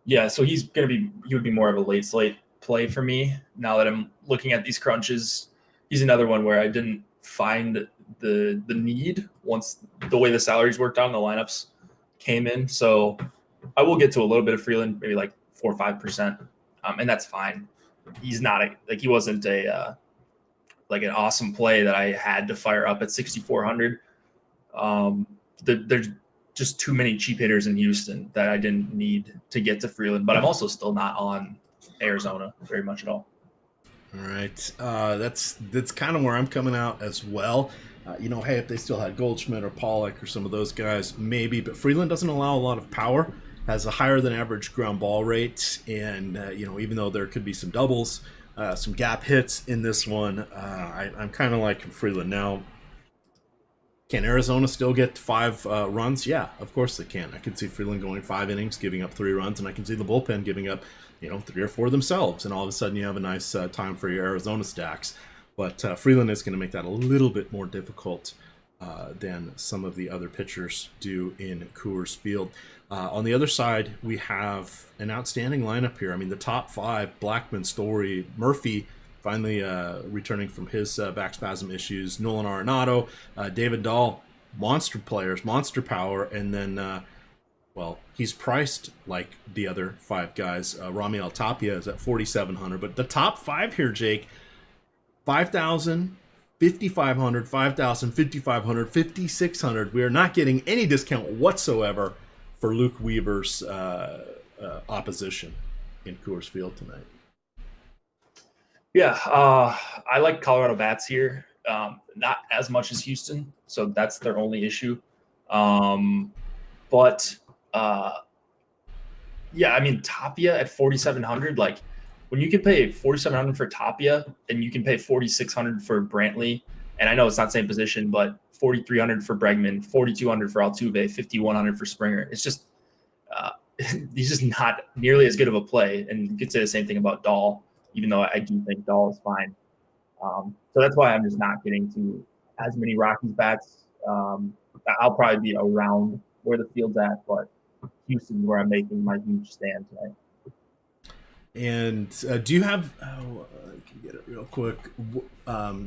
Yeah, so he would be more of a late slate play for me. Now that I'm looking at these crunches, he's another one where I didn't find the need once the way the salaries worked out and the lineups came in. So I will get to a little bit of Freeland, maybe like 4 or 5%, and that's fine. He's not he wasn't a like an awesome play that I had to fire up at 6,400. There's just too many cheap hitters in Houston that I didn't need to get to Freeland, but I'm also still not on Arizona very much at all.
All right. That's kind of where I'm coming out as well. Hey, if they still had Goldschmidt or Pollock or some of those guys, maybe, but Freeland doesn't allow a lot of power, has a higher than average ground ball rate, and even though there could be some doubles, some gap hits in this one, I'm kind of like Freeland. Now, can Arizona still get 5 runs? Yeah, of course they can. I can see Freeland going 5 innings, giving up 3 runs, and I can see the bullpen giving up 3 or 4 themselves, and all of a sudden you have a nice time for your Arizona stacks. But Freeland is going to make that a little bit more difficult than some of the other pitchers do in Coors Field. On the other side, we have an outstanding lineup here. I mean, the top 5, Blackman, Story, Murphy, finally returning from his back spasm issues, Nolan Arenado, David Dahl, monster players, monster power, and then, he's priced like the other 5 guys. Ramiel Tapia is at 4,700, but the top 5 here, Jake, 5,000, 5,500, 5,000, 5,500, 5,600. We are not getting any discount whatsoever for Luke Weaver's opposition in Coors Field tonight.
Yeah, I like Colorado bats here. Not as much as Houston, so that's their only issue. But I mean, Tapia at 4,700, like when you can pay 4,700 for Tapia and you can pay 4,600 for Brantley, and I know it's not the same position, but 4,300 for Bregman, 4,200 for Altuve, 5,100 for Springer. It's just he's just not nearly as good of a play. And you could say the same thing about Dahl, even though I do think Dahl is fine. So that's why I'm just not getting to as many Rockies bats. I'll probably be around where the field's at, but Houston is where I'm making my huge stand tonight.
And do you have? I can get it real quick.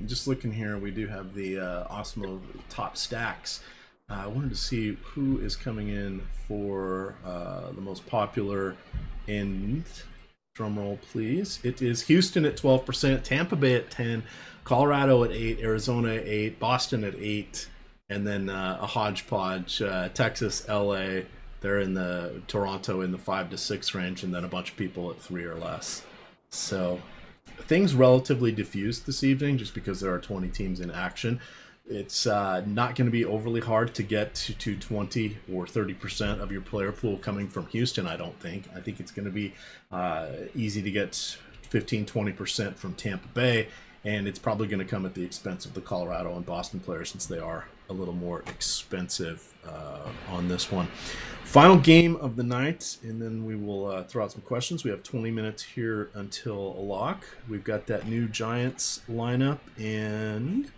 Just looking here, we do have the Osmo top stacks. I wanted to see who is coming in for the most popular. And drum roll, please. It is Houston at 12%, Tampa Bay at 10%, Colorado at 8%, Arizona at 8%, Boston at 8%, and then a hodgepodge. Texas, LA. They're in the Toronto in the 5 to 6 range, and then a bunch of people at 3 or less. So things relatively diffused this evening, just because there are 20 teams in action. It's not going to be overly hard to get to 20 or 30% of your player pool coming from Houston. I don't think. I think it's going to be easy to get 15-20% from Tampa Bay, and it's probably going to come at the expense of the Colorado and Boston players, since they are a little more expensive on this one. Final game of the night, and then we will throw out some questions. We have 20 minutes here until a lock. We've got that new Giants lineup, and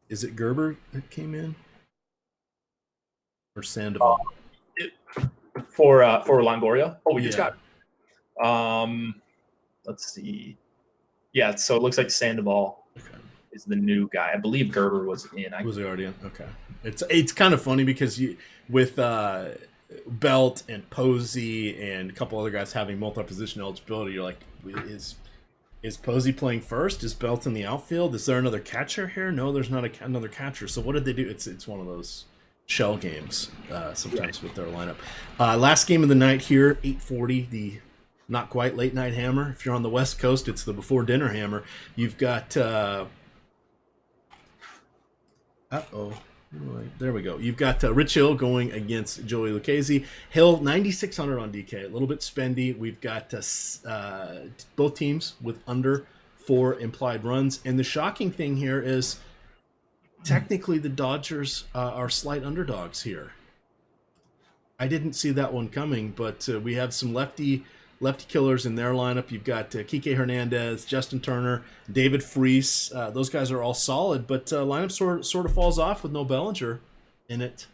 is it Gerber that came in? Or Sandoval?
For Longoria? Oh, we just got. Let's see. Yeah, so it looks like Sandoval is the new guy. I believe Gerber was in.
Was he already in? Okay. It's kind of funny because with Belt and Posey and a couple other guys having multi-position eligibility, you're like, is Posey playing first? Is Belt in the outfield? Is there another catcher here? No, there's not another catcher. So what did they do? It's one of those shell games sometimes with their lineup. Last game of the night here, 8:40, the not quite late night hammer. If you're on the West Coast, it's the before dinner hammer. You've got there we go. You've got Rich Hill going against Joey Lucchesi. Hill 9,600 on DK, a little bit spendy. We've got both teams with under 4 implied runs, and the shocking thing here is technically the Dodgers are slight underdogs here. I didn't see that one coming, but we have some lefty lefty killers in their lineup. You've got Kike Hernandez, Justin Turner, David Freese. Those guys are all solid, but lineup sort of falls off with no Bellinger in it.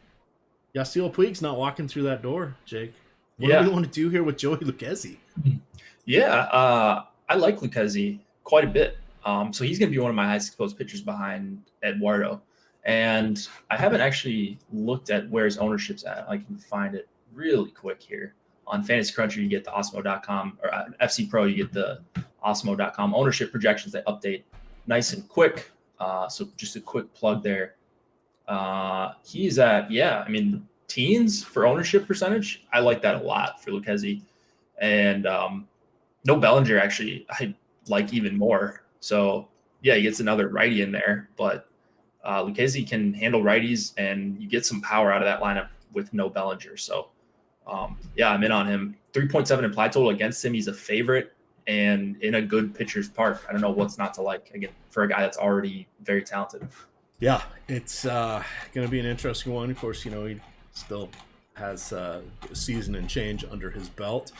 Yasiel Puig's not walking through that door, Jake. What do we want to do here with Joey Lucchesi?
Yeah, I like Lucchesi quite a bit. So he's going to be one of my highest exposed pitchers behind Eduardo. And I haven't actually looked at where his ownership's at. I can find it really quick here. On Fantasy Cruncher, you get the Osmo.com, or FC Pro, you get the Osmo.com ownership projections. They update nice and quick. So just a quick plug there. He's at, teens for ownership percentage. I like that a lot for Lucchesi. And no Bellinger, actually, I like even more. So, yeah, he gets another righty in there. But Lucchesi can handle righties, and you get some power out of that lineup with no Bellinger. So, I'm in on him. 3.7 implied total against him. He's a favorite and in a good pitcher's park. I don't know what's not to like, again, for a guy that's already very talented.
Yeah, it's going to be an interesting one. Of course, he still has a season and change under his belt,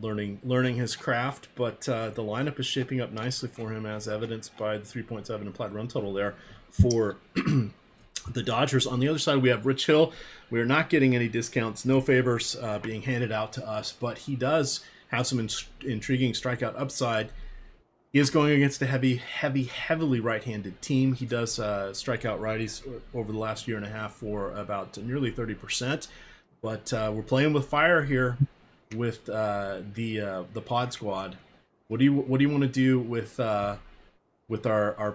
learning his craft, but the lineup is shaping up nicely for him, as evidenced by the 3.7 implied run total there for the Dodgers. On the other side, we have Rich Hill. We are not getting any discounts, no favors being handed out to us, but he does have some intriguing strikeout upside. He is going against a heavily right-handed team. He does strike out righties over the last year and a half for about nearly 30%. But we're playing with fire here with the Pod Squad. What do you want to do with our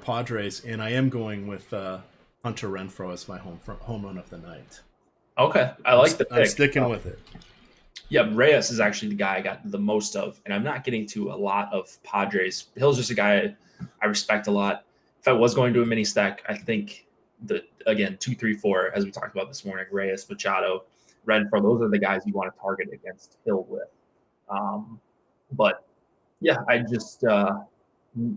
Padres? And I am going with Hunter Renfroe as my home run of the night.
Okay, I like the pick.
I'm sticking with it.
Yeah, Reyes is actually the guy I got the most of, and I'm not getting to a lot of Padres. Hill's just a guy I respect a lot. If I was going to a mini stack, I think that, again, 2, 3, 4, as we talked about this morning, Reyes, Machado, Renfroe, those are the guys you want to target against Hill with. But, yeah, I just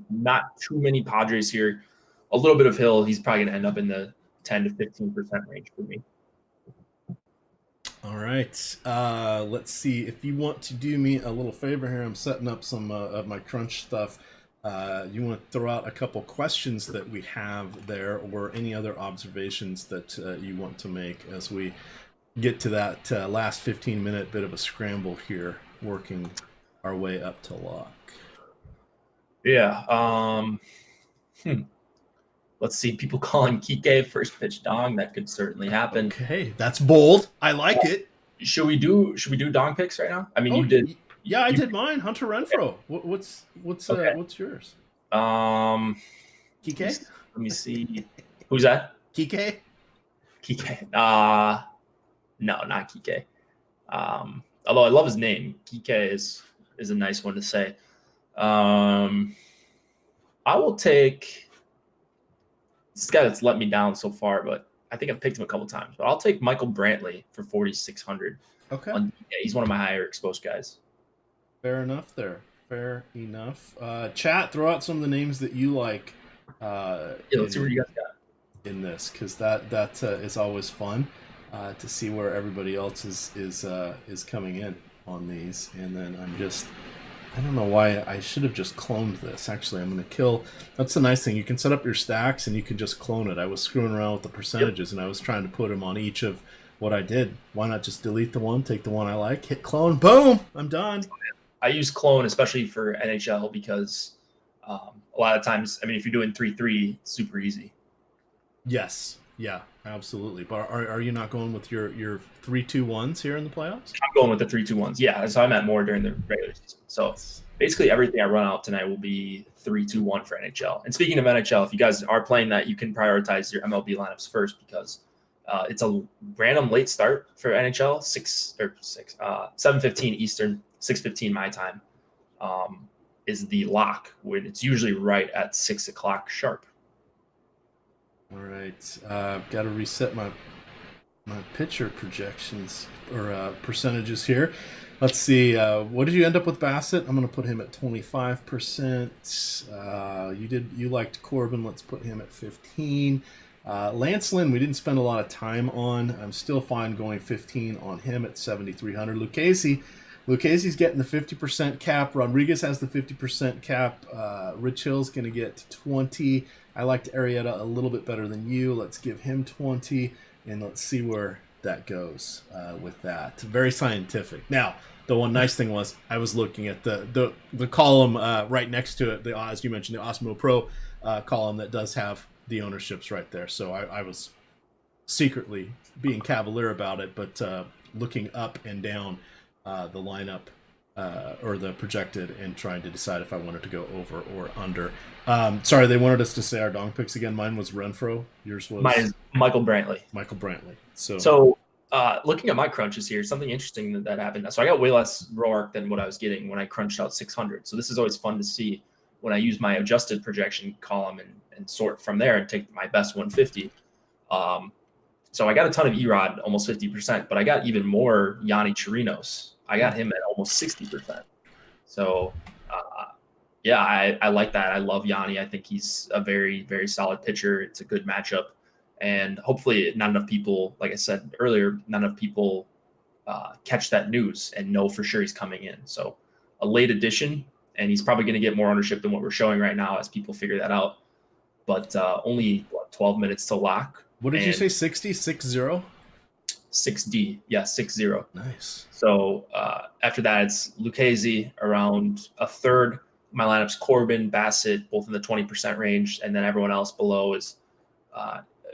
not too many Padres here. A little bit of Hill. He's probably going to end up in the 10 to 15% range for me.
All right, let's see. If you want to do me a little favor here, I'm setting up some of my crunch stuff. You want to throw out a couple questions that we have there, or any other observations that you want to make as we get to that last 15-minute bit of a scramble here, working our way up to lock.
Yeah. Let's see, people calling Kike first pitch dong. That could certainly happen.
Okay, that's bold. I like it.
Should we do dong picks right now? I mean, you did.
Yeah, I did mine. Hunter Renfroe. What's yours? Kike?
Let me see. Who's that?
Kike?
No, not Kike. Although I love his name. Kike is a nice one to say. I will take this guy that's let me down so far, but I think I've picked him a couple times. But I'll take Michael Brantley for 4,600.
Okay.
He's one of my higher exposed guys.
Fair enough there. Fair enough. Chat, throw out some of the names that you like.
Let's see what you guys got
in this, because that is always fun to see where everybody else is coming in on these. And then I don't know why I should have just cloned this. Actually, I'm going to kill. That's the nice thing. You can set up your stacks and you can just clone it. I was screwing around with the percentages, and I was trying to put them on each of what I did. Why not just delete the one, take the one I like, hit clone, boom, I'm done.
I use clone especially for NHL because a lot of times, I mean, if you're doing 3-3, it's super easy.
Yes. Yeah, absolutely. But are you not going with your 3-2-1s here in the playoffs?
I'm going with the 3-2-1s. Yeah, so I'm at more during the regular season. So basically everything I run out tonight will be 3-2-1 for NHL. And speaking of NHL, if you guys are playing that, you can prioritize your MLB lineups first, because it's a random late start for NHL, 7:15 Eastern, 6:15 my time is the lock, when it's usually right at 6 o'clock sharp.
All right, I've got to reset my pitcher projections or percentages here. Let's see. What did you end up with, Bassett? I'm going to put him at 25%. You liked Corbin. Let's put him at 15. Lance Lynn, we didn't spend a lot of time on. I'm still fine going 15 on him at 7,300. Lucchesi, Lucchese's getting the 50% cap. Rodriguez has the 50% cap. Rich Hill's going to get 20. I liked Arrieta a little bit better than you. Let's give him 20, and let's see where that goes with that. Very scientific. Now, the one nice thing was I was looking at the column right next to it, as you mentioned, the Osmo Pro column that does have the ownerships right there. So I was secretly being cavalier about it, but looking up and down the lineup or the projected and trying to decide if I wanted to go over or under. Sorry, they wanted us to say our dong picks again. Mine was Renfroe. Yours was?
Mine is Michael Brantley.
Michael Brantley.
So looking at my crunches here, something interesting that happened. So I got way less Roark than what I was getting when I crunched out 600. So this is always fun to see when I use my adjusted projection column and sort from there and take my best 150. So I got a ton of Erod, almost 50%, but I got even more Yanni Chirinos. I got him at almost 60%. So, yeah, I like that. I love Yanni. I think he's a very, very solid pitcher. It's a good matchup. And hopefully not enough people, like I said earlier, not enough people catch that news and know for sure he's coming in. So a late addition, and he's probably going to get more ownership than what we're showing right now as people figure that out. But only 12 minutes to lock.
What did you say, 60? 6-0?
6D. Yeah, 6-0.
Nice.
So after that, it's Lucchese around a third. My lineup's Corbin, Bassett, both in the 20% range. And then everyone else below is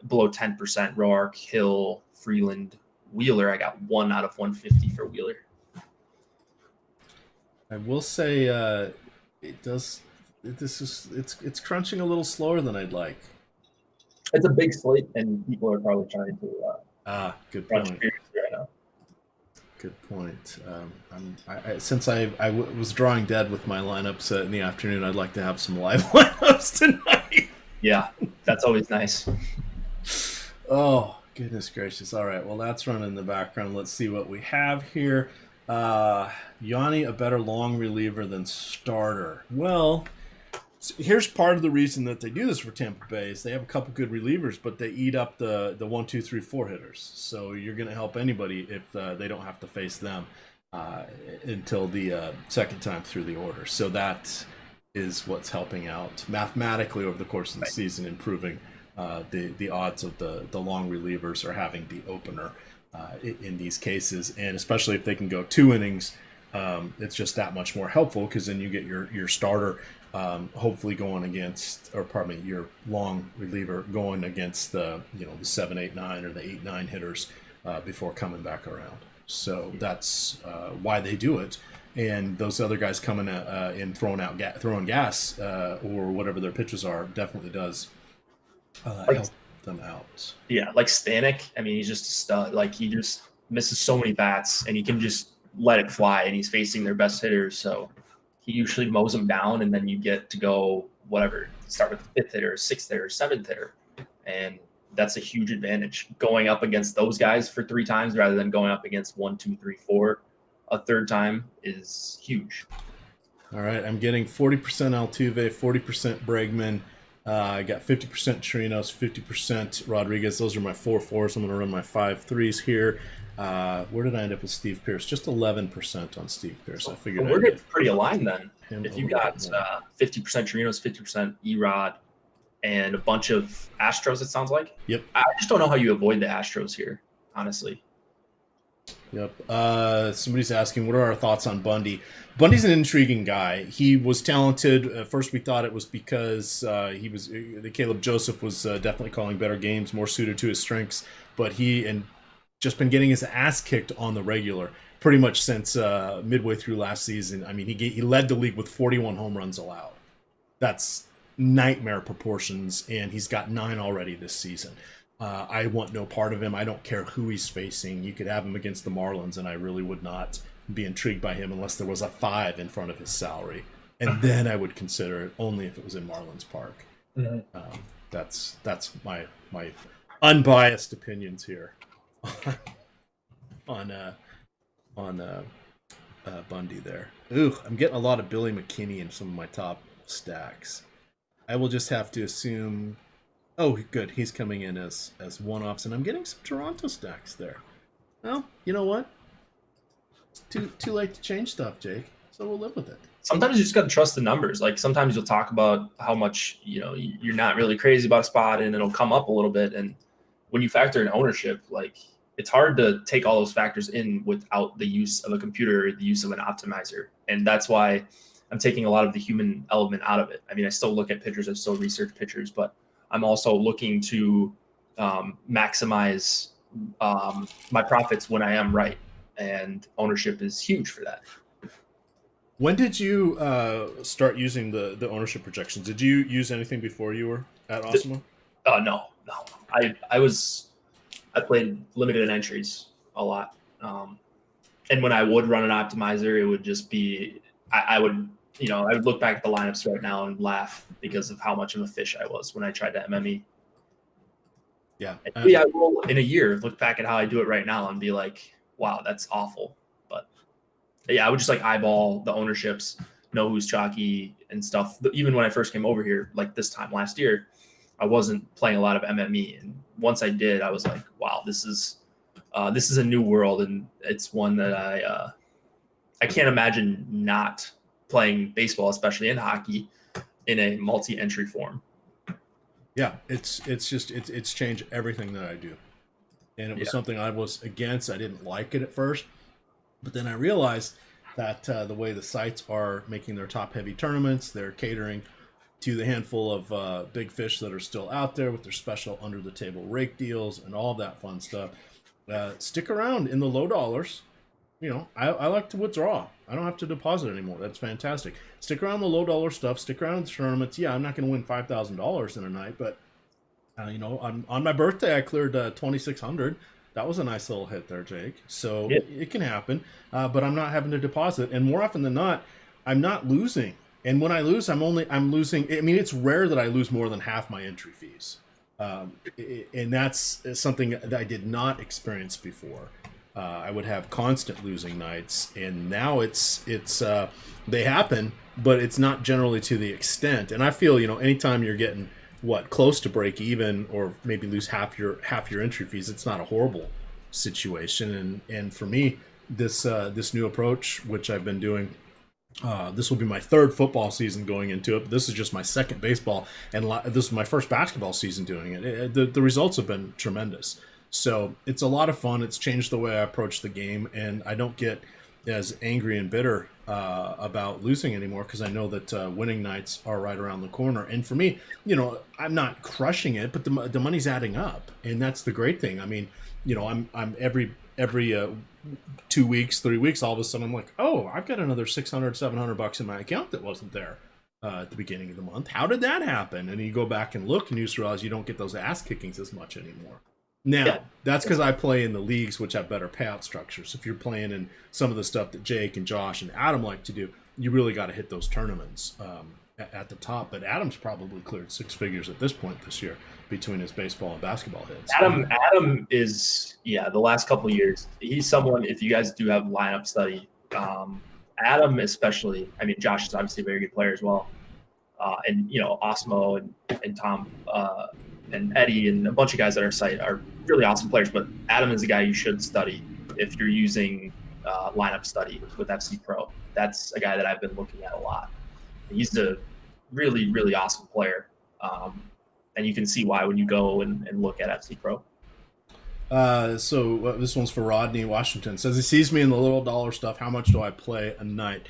below 10%. Roark, Hill, Freeland, Wheeler. I got 1 out of 150 for Wheeler.
I will say it's crunching a little slower than I'd like.
It's a big slate, and people are probably trying to
good
crunch
point.
periods right now.
Good point. Since I was drawing dead with my lineups in the afternoon, I'd like to have some live lineups tonight.
Yeah, that's always nice.
Oh, goodness gracious. All right, well, that's running in the background. Let's see what we have here. Yanni, a better long reliever than starter. Well, so here's part of the reason that they do this for Tampa Bay is they have a couple good relievers, but they eat up the 1, 2, 3, 4 hitters. So you're going to help anybody if they don't have to face them until the second time through the order. So that is what's helping out mathematically over the course of the season, improving the odds of the long relievers or having the opener in these cases. And especially if they can go 2 innings, it's just that much more helpful because then you get your starter hopefully going against, or pardon me, your long reliever going against the 7, 8, 9 or the 8, 9 hitters before coming back around. So that's why they do it. And those other guys coming in throwing gas or whatever their pitches are definitely does help them out.
Yeah, like Stanek. I mean, he's just a stud. Like he just misses so many bats, and he can just let it fly. And he's facing their best hitters, so he usually mows them down, and then you get to go whatever. Start with the 5th hitter, 6th hitter, 7th hitter, and that's a huge advantage going up against those guys for 3 times rather than going up against 1, 2, 3, 4. A third time is huge.
All right, I'm getting 40% Altuve, 40% Bregman. I got 50% Chirinos, 50% Rodriguez. Those are my 4-4s. I'm going to run my 5-3s here. Where did I end up with Steve Pearce? Just 11% on Steve Pearce. I figured
we're getting pretty aligned then. If you got 50% Chirinos, 50% Erod, and a bunch of Astros, it sounds like.
Yep.
I just don't know how you avoid the Astros here, honestly.
Yep. Somebody's asking, what are our thoughts on Bundy? Bundy's an intriguing guy. He was talented. At first, we thought it was because Caleb Joseph was definitely calling better games, more suited to his strengths. But he just been getting his ass kicked on the regular pretty much since midway through last season. I mean, he led the league with 41 home runs allowed. That's nightmare proportions, and he's got 9 already this season. I want no part of him. I don't care who he's facing. You could have him against the Marlins, and I really would not be intrigued by him unless there was a 5 in front of his salary. And then I would consider it only if it was in Marlins Park. Mm-hmm. That's my unbiased opinions here on Bundy there. Ooh, I'm getting a lot of Billy McKinney in some of my top stacks. I will just have to assume... Oh, good. He's coming in as one-offs, and I'm getting some Toronto stacks there. Well, you know what? Too late to change stuff, Jake. So we'll live with it.
Sometimes you just got to trust the numbers. Like sometimes you'll talk about how much, you're not really crazy about a spot and it'll come up a little bit. And when you factor in ownership, like it's hard to take all those factors in without the use of a computer or the use of an optimizer. And that's why I'm taking a lot of the human element out of it. I mean, I still look at pitchers, I still research pitchers, but I'm also looking to maximize my profits when I am right. And ownership is huge for that.
When did you start using the ownership projections? Did you use anything before you were at Osmo?
No. I played limited entries a lot. And when I would run an optimizer, it would just be, I would look back at the lineups right now and laugh because of how much of a fish I was when I tried to MME.
Yeah.
I will in a year look back at how I do it right now and be like, wow, that's awful. But yeah, I would just like eyeball the ownerships, know who's chalky and stuff. Even when I first came over here, like this time last year, I wasn't playing a lot of MME. And once I did, I was like, wow, this is a new world. And it's one that I can't imagine not playing baseball, especially in hockey, in a multi-entry form.
Yeah, it's changed everything that I do. And it was something I was against. I didn't like it at first. But then I realized that the way the sites are making their top-heavy tournaments, they're catering to the handful of big fish that are still out there with their special under-the-table rake deals and all that fun stuff. Stick around in the low dollars. I like to withdraw. I don't have to deposit anymore. That's fantastic. Stick around the low dollar stuff. Stick around the tournaments. Yeah, I'm not going to win $5,000 in a night, but on my birthday I cleared 2,600. That was a nice little hit there, Jake. So it can happen, but I'm not having to deposit. And more often than not, I'm not losing. And when I lose, I'm losing. I mean, it's rare that I lose more than half my entry fees, and that's something that I did not experience before. I would have constant losing nights, and now it's they happen, but it's not generally to the extent. And I feel anytime you're getting close to break even or maybe lose half your entry fees, it's not a horrible situation. And for me, this new approach, which I've been doing, this will be my third football season going into it, but this is just my second baseball, and this is my first basketball season doing it. The results have been tremendous. So it's a lot of fun. It's changed the way I approach the game, and I don't get as angry and bitter about losing anymore because I know that winning nights are right around the corner. And for me, I'm not crushing it, but the money's adding up, and that's the great thing. I mean, I'm every 2 weeks, 3 weeks, all of a sudden I'm like, oh, I've got another $600-700 in my account that wasn't there at the beginning of the month. How did that happen? And you go back and look, and you just realize you don't get those ass kickings as much anymore. Now, that's because I play in the leagues which have better payout structures. If you're playing in some of the stuff that Jake and Josh and Adam like to do, you really got to hit those tournaments at the top. But Adam's probably cleared six figures at this point this year between his baseball and basketball hits.
Adam is, the last couple of years, he's someone, if you guys do have lineup study, Adam especially, I mean, Josh is obviously a very good player as well. And, Osmo and Tom and Eddie and a bunch of guys at our site are really awesome players, but Adam is the guy you should study if you're using lineup study with FC Pro. That's a guy that I've been looking at a lot. He's a really, really awesome player. And you can see why when you go and look at FC Pro.
So this one's for Rodney Washington. Says he sees me in the little dollar stuff. How much do I play a night?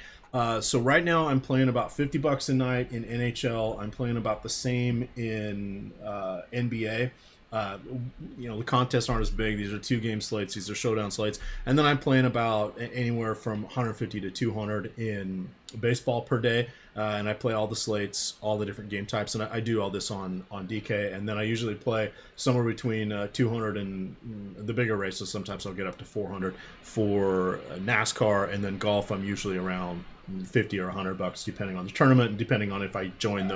So right now I'm playing about $50 a night in NHL. I'm playing about the same in NBA. The contests aren't as big. These are 2-game slates. These are showdown slates. And then I'm playing about anywhere from 150 to 200 in baseball per day. And I play all the slates, all the different game types. And I do all this on DK. And then I usually play somewhere between 200 and the bigger races. Sometimes I'll get up to 400 for NASCAR. And then golf, I'm usually around 50 or $100 depending on the tournament and depending on if I join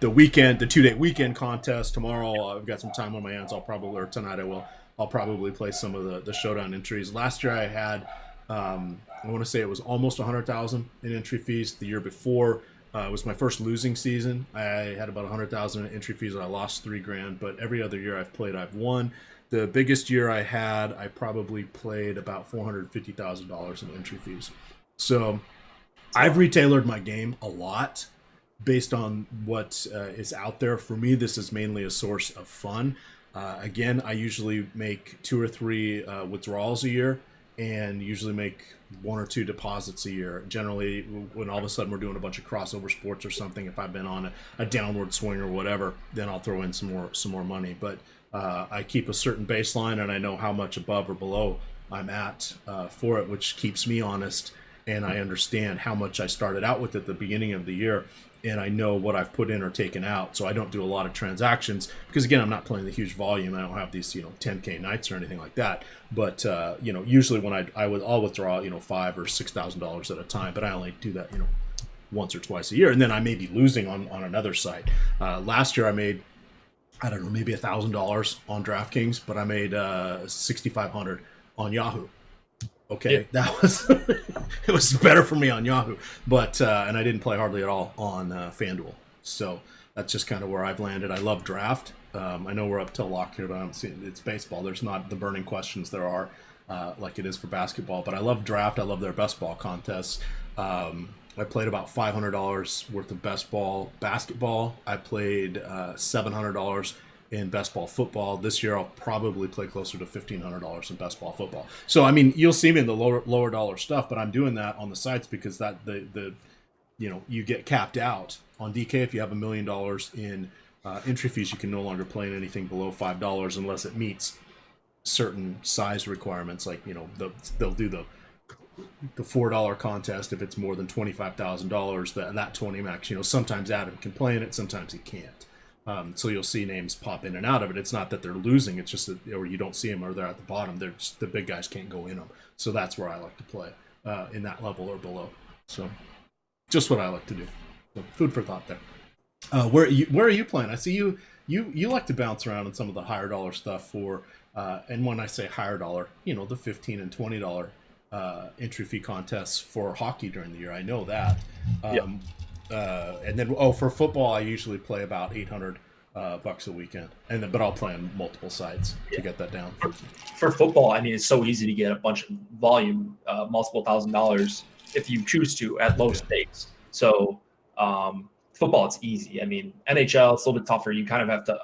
the weekend, the 2-day weekend contest. Tomorrow I've got some time on my hands. Tonight I'll probably play some of the showdown entries. Last year I had I want to say it was almost 100,000 in entry fees. The year before It was my first losing season. I had about 100,000 in entry fees, and I lost $3,000. But every other year I've played, I've won. The biggest year I had, I probably played about $450,000 in entry fees. So I've retailored my game a lot based on what is out there. For me, this is mainly a source of fun. Again, I usually make 2 or 3 withdrawals a year, and usually make 1 or 2 deposits a year. Generally, when all of a sudden we're doing a bunch of crossover sports or something, if I've been on a downward swing or whatever, then I'll throw in some more money. But I keep a certain baseline, and I know how much above or below I'm at for it, which keeps me honest. And I understand how much I started out with at the beginning of the year, and I know what I've put in or taken out. So I don't do a lot of transactions because, again, I'm not playing the huge volume. I don't have these 10K nights or anything like that. But usually when I'll withdraw $5,000 or $6,000 at a time, but I only do that once or twice a year, and then I may be losing on another site. Last year I made, I don't know, maybe $1,000 on DraftKings, but I made $6,500 on Yahoo. Okay, yeah. That was it was better for me on Yahoo, but and I didn't play hardly at all on FanDuel. So that's just kind of where I've landed. I love draft. I know we're up till lock here, but I don't see it's baseball. There's not the burning questions there are like it is for basketball. But I love draft. I love their best ball contests. I played about $500 worth of best ball basketball. I played $700 in best ball football. This year I'll probably play closer to $1,500 in best ball football. So I mean, you'll see me in the lower dollar stuff, but I'm doing that on the sites because that the you get capped out on DK. If you have $1 million in entry fees, you can no longer play in anything below $5 unless it meets certain size requirements. Like they'll do the $4 contest if it's more than $25,000. That 20 max. Sometimes Adam can play in it, sometimes he can't. So you'll see names pop in and out of it. It's not that they're losing. It's just that, or you don't see them, or they're at the bottom. They're just, the big guys can't go in them. So that's where I like to play in that level or below. So just what I like to do. So food for thought there. Where are you playing? I see you like to bounce around in some of the higher dollar stuff for. And when I say higher dollar, the $15 and $20 entry fee contests for hockey during the year. I know that.
Yep.
And then for football, I usually play about $800 bucks a weekend, but I'll play on multiple sites to get that down.
For football, I mean, it's so easy to get a bunch of volume, multiple $1,000s if you choose to at low stakes. So football, it's easy. I mean, NHL, it's a little bit tougher. You kind of have to.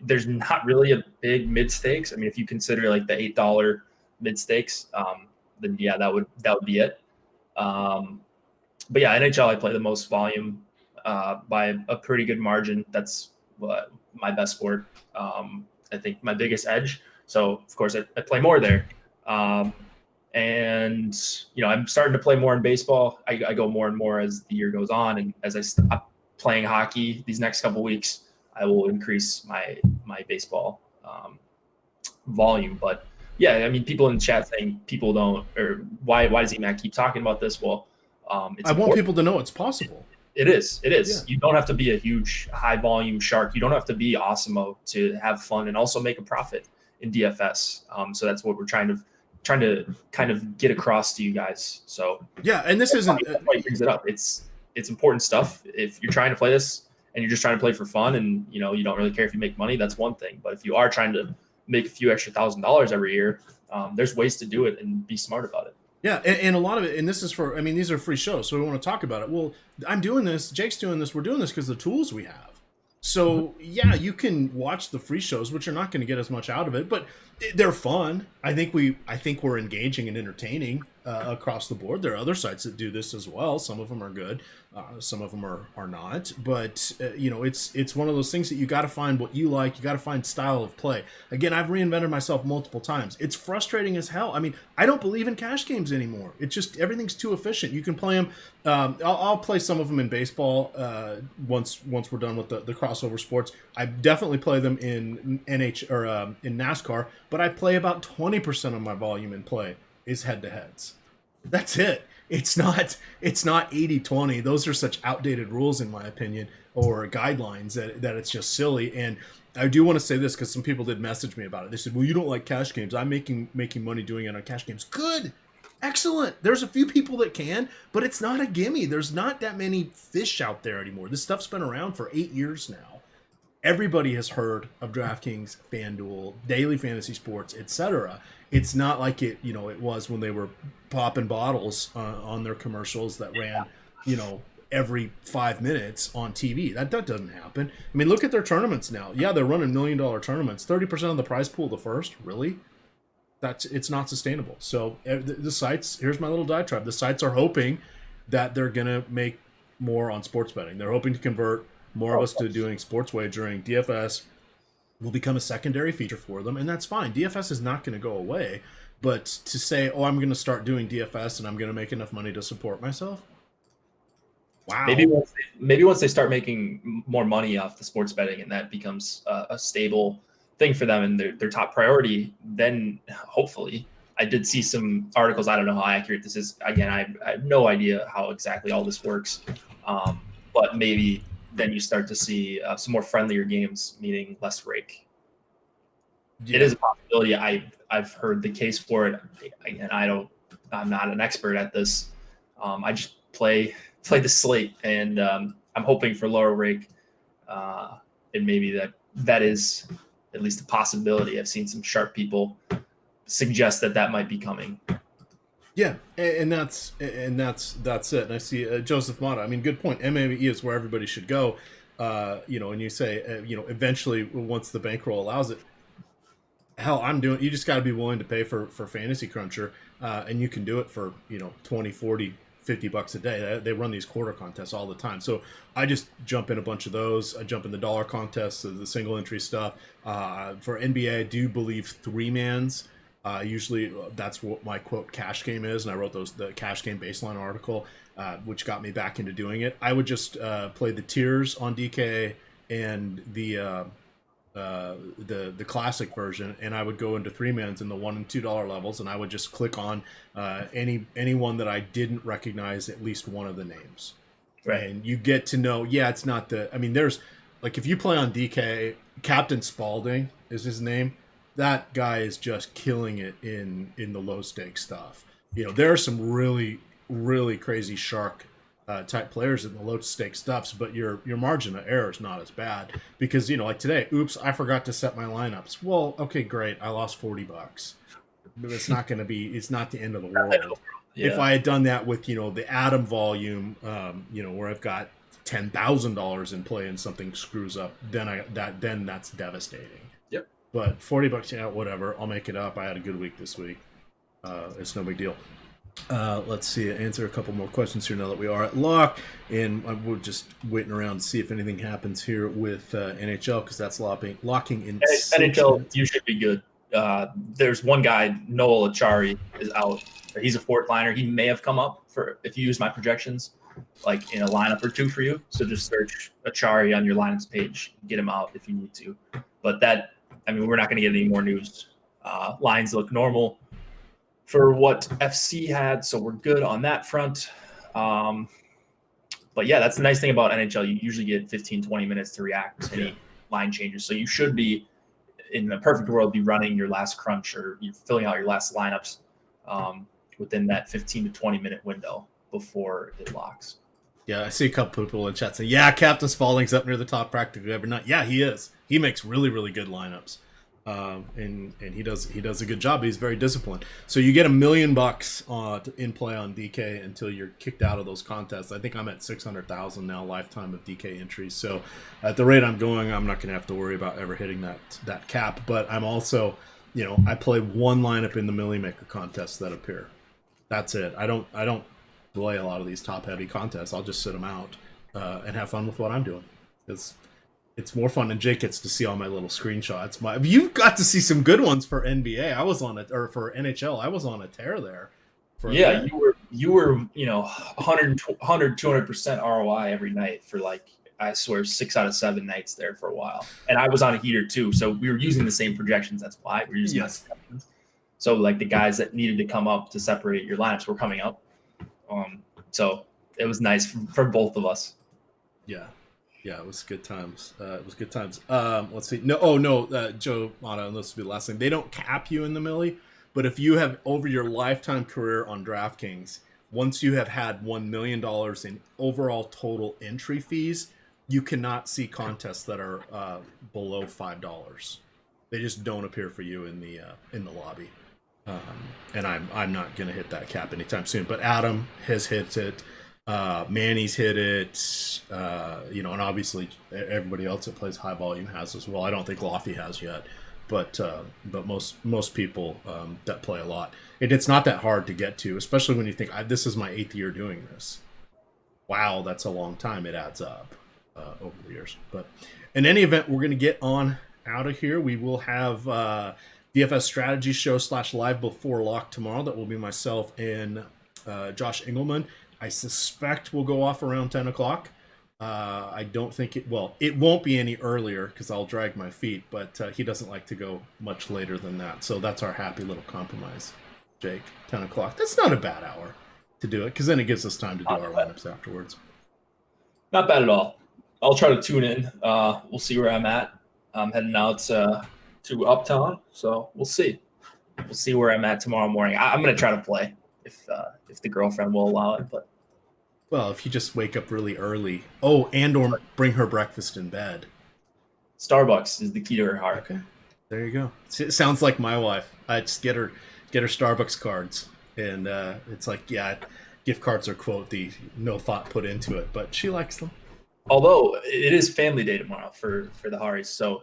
There's not really a big mid stakes. I mean, if you consider like the $8 mid stakes, then yeah, that would be it. But yeah, NHL, I play the most volume by a pretty good margin. That's my best sport. I think my biggest edge. So of course I play more there. And I'm starting to play more in baseball. I go more and more as the year goes on. And as I stop playing hockey these next couple weeks, I will increase my baseball volume. But yeah, I mean, people in the chat saying people don't, or why does EMAC keep talking about this? Well, I
want people to know it's possible.
It is. Yeah. You don't have to be a huge high volume shark. You don't have to be Awesemo to have fun and also make a profit in DFS. So that's what we're trying to kind of get across to you guys. So
yeah, and this isn't
why he brings it up. It's important stuff. If you're trying to play this and you're just trying to play for fun and you don't really care if you make money, that's one thing. But if you are trying to make a few extra $1,000 every year, there's ways to do it and be smart about it.
Yeah, and a lot of it, and this is for, I mean, these are free shows, so we want to talk about it. Well, I'm doing this, Jake's doing this, we're doing this because of the tools we have. So, yeah, you can watch the free shows, which you're not going to get as much out of it, but they're fun. I think we're engaging and entertaining across the board. There are other sites that do this as well. Some of them are good. Some of them are not. But, it's one of those things that you got to find what you like. You got to find style of play. Again, I've reinvented myself multiple times. It's frustrating as hell. I mean, I don't believe in cash games anymore. It's just everything's too efficient. You can play them. I'll play some of them in baseball once we're done with the crossover sports. I definitely play them in in NASCAR, but I play about 20% of my volume in play is head-to-heads. That's it. It's not 80-20. Those are such outdated rules, in my opinion, or guidelines that it's just silly. And I do want to say this because some people did message me about it. They said, well, you don't like cash games. I'm making money doing it on cash games. Good. Excellent. There's a few people that can, but it's not a gimme. There's not that many fish out there anymore. This stuff's been around for 8 years now. Everybody has heard of DraftKings, FanDuel, daily fantasy sports, etc. It's not like it was when they were popping bottles on their commercials that ran, every 5 minutes on TV. That doesn't happen. I mean, look at their tournaments now. Yeah, they're running $1 million tournaments. 30% of the prize pool the first. Really? It's not sustainable. So the sites, here's my little diatribe. The sites are hoping that they're gonna make more on sports betting. They're hoping to convert more of us to doing sports wagering. DFS will become a secondary feature for them, and that's fine. DFS is not going to go away, but to say, "Oh, I'm going to start doing DFS and I'm going to make enough money to support myself," wow.
Maybe once they start making more money off the sports betting, and that becomes a stable thing for them and their top priority, then hopefully. I did see some articles. I don't know how accurate this is. Again, I have no idea how exactly all this works, but maybe then you start to see some more friendlier games, meaning less rake. Yeah. It is a possibility. I've heard the case for it. Again, I'm not an expert at this. I just play the slate, and I'm hoping for lower rake, and maybe that is at least a possibility. I've seen some sharp people suggest that might be coming.
Yeah, and that's it. And I see Joseph Mata. I mean, good point. MLB is where everybody should go. And you say, eventually once the bankroll allows it. Hell, you just got to be willing to pay for Fantasy Cruncher, and you can do it for 20, 40, $50 a day. They run these quarter contests all the time. So I just jump in a bunch of those. I jump in the dollar contests, the single entry stuff. For NBA, I do believe 3-mans. Usually that's what my quote cash game is, and I wrote the cash game baseline article, which got me back into doing it. I would just play the tiers on DK and the classic version, and I would go into 3-mans in the $1 and $2 levels, and I would just click on anyone that I didn't recognize at least one of the names. Right. And you get to know, it's not there's like, if you play on DK, Captain Spaulding is his name. That guy is just killing it in the low stakes stuff. There are some really, really crazy shark type players in the low stakes stuffs, but your margin of error is not as bad because like today, oops, I forgot to set my lineups. Well, okay, great, I lost $40, but it's not the end of the world. Yeah. If I had done that with the Atom volume, where I've got $10,000 in play and something screws up, then that's devastating. But $40, whatever. I'll make it up. I had a good week this week. It's no big deal. Let's see. Answer a couple more questions here now that we are at lock. And we're just waiting around to see if anything happens here with NHL, because that's locking in.
NHL, you should be good. There's one guy, Noel Achari, is out. He's a fourth liner. He may have come up for, if you use my projections, like in a lineup or two for you. So just search Achari on your lineups page. Get him out if you need to. But we're not going to get any more news. Lines look normal for what FC had, so we're good on that front. But yeah, that's the nice thing about NHL. You usually get 15, 20 minutes to react to any line changes. So you should be, in a perfect world, be running your last crunch or you're filling out your last lineups within that 15 to 20 minute window before it locks.
Yeah, I see a couple people in chat saying, Captain Spaulding's up near the top practically every night. Yeah, he is. He makes really, really good lineups. And he does a good job. He's very disciplined. So you get $1 million in play on DK until you're kicked out of those contests. I think I'm at 600,000 now lifetime of DK entries. So at the rate I'm going, I'm not going to have to worry about ever hitting that cap. But I'm also, I play one lineup in the Millie Maker contests that appear. That's it. I don't play a lot of these top heavy contests. I'll just sit them out and have fun with what I'm doing. It's more fun, and Jake gets to see all my little screenshots. You've got to see some good ones for NBA. I was on it, or for NHL. I was on a tear there.
You were 100, 200% ROI every night for I swear 6 out of 7 nights there for a while. And I was on a heater too, so we were using the same projections. That's why we were using the same projections. So the guys that needed to come up to separate your lineups were coming up. So it was nice for both of us.
Yeah, it was good times. Let's see. No, Joe Mata, and this will be the last thing. They don't cap you in the Millie, But if you have over your lifetime career on DraftKings, once you have had $1 million in overall total entry fees, you cannot see contests that are below $5. They just don't appear for you in the lobby. And I'm not going to hit that cap anytime soon. But Adam has hit it. Manny's hit it. And obviously everybody else that plays high volume has as well. I don't think Lofty has yet, but most people that play a lot. It's not that hard to get to, especially when you think this is my 8th year doing this. Wow, that's a long time. It adds up over the years. But in any event, we're going to get on out of here. We will have DFS strategy show /live before lock tomorrow. That will be myself and Josh Engelman. I suspect we'll go off around 10 o'clock. I don't think it won't be any earlier because I'll drag my feet, but he doesn't like to go much later than that. So that's our happy little compromise, Jake. 10 o'clock. That's not a bad hour to do it because then it gives us time to do our lineups afterwards.
Not bad at all. I'll try to tune in. We'll see where I'm at. I'm heading out to Uptown, so we'll see. We'll see where I'm at tomorrow morning. I'm going to try to play if the girlfriend will allow it. But
well, if you just wake up really early. Oh, or bring her breakfast in bed.
Starbucks is the key to her heart.
Okay, there you go. It sounds like my wife. I just get her Starbucks cards, and it's like, gift cards are the no thought put into it, but she likes them.
Although it is family day tomorrow for the Haris, so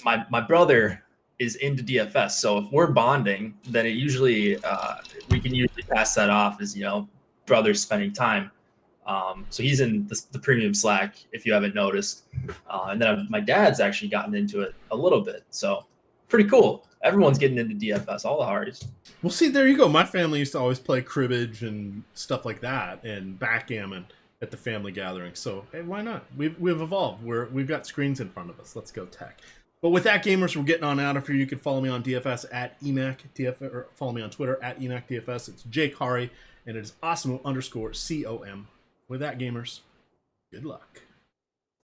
my brother is into DFS. So if we're bonding, then it usually we can usually pass that off as brothers spending time. So he's in the premium Slack if you haven't noticed, and then my dad's actually gotten into it a little bit. So pretty cool. Everyone's getting into DFS, all the Haris.
Well, see, there you go. My family used to always play cribbage and stuff like that, and backgammon at the family gathering. So hey, why not? We've evolved. We've got screens in front of us. Let's go tech. But with that, gamers, we're getting on out of here. You can follow me on DFS at EMACDFS, or follow me on Twitter at EMACDFS. It's Jake Hari, and it is awesome_COM. With that, gamers, good luck.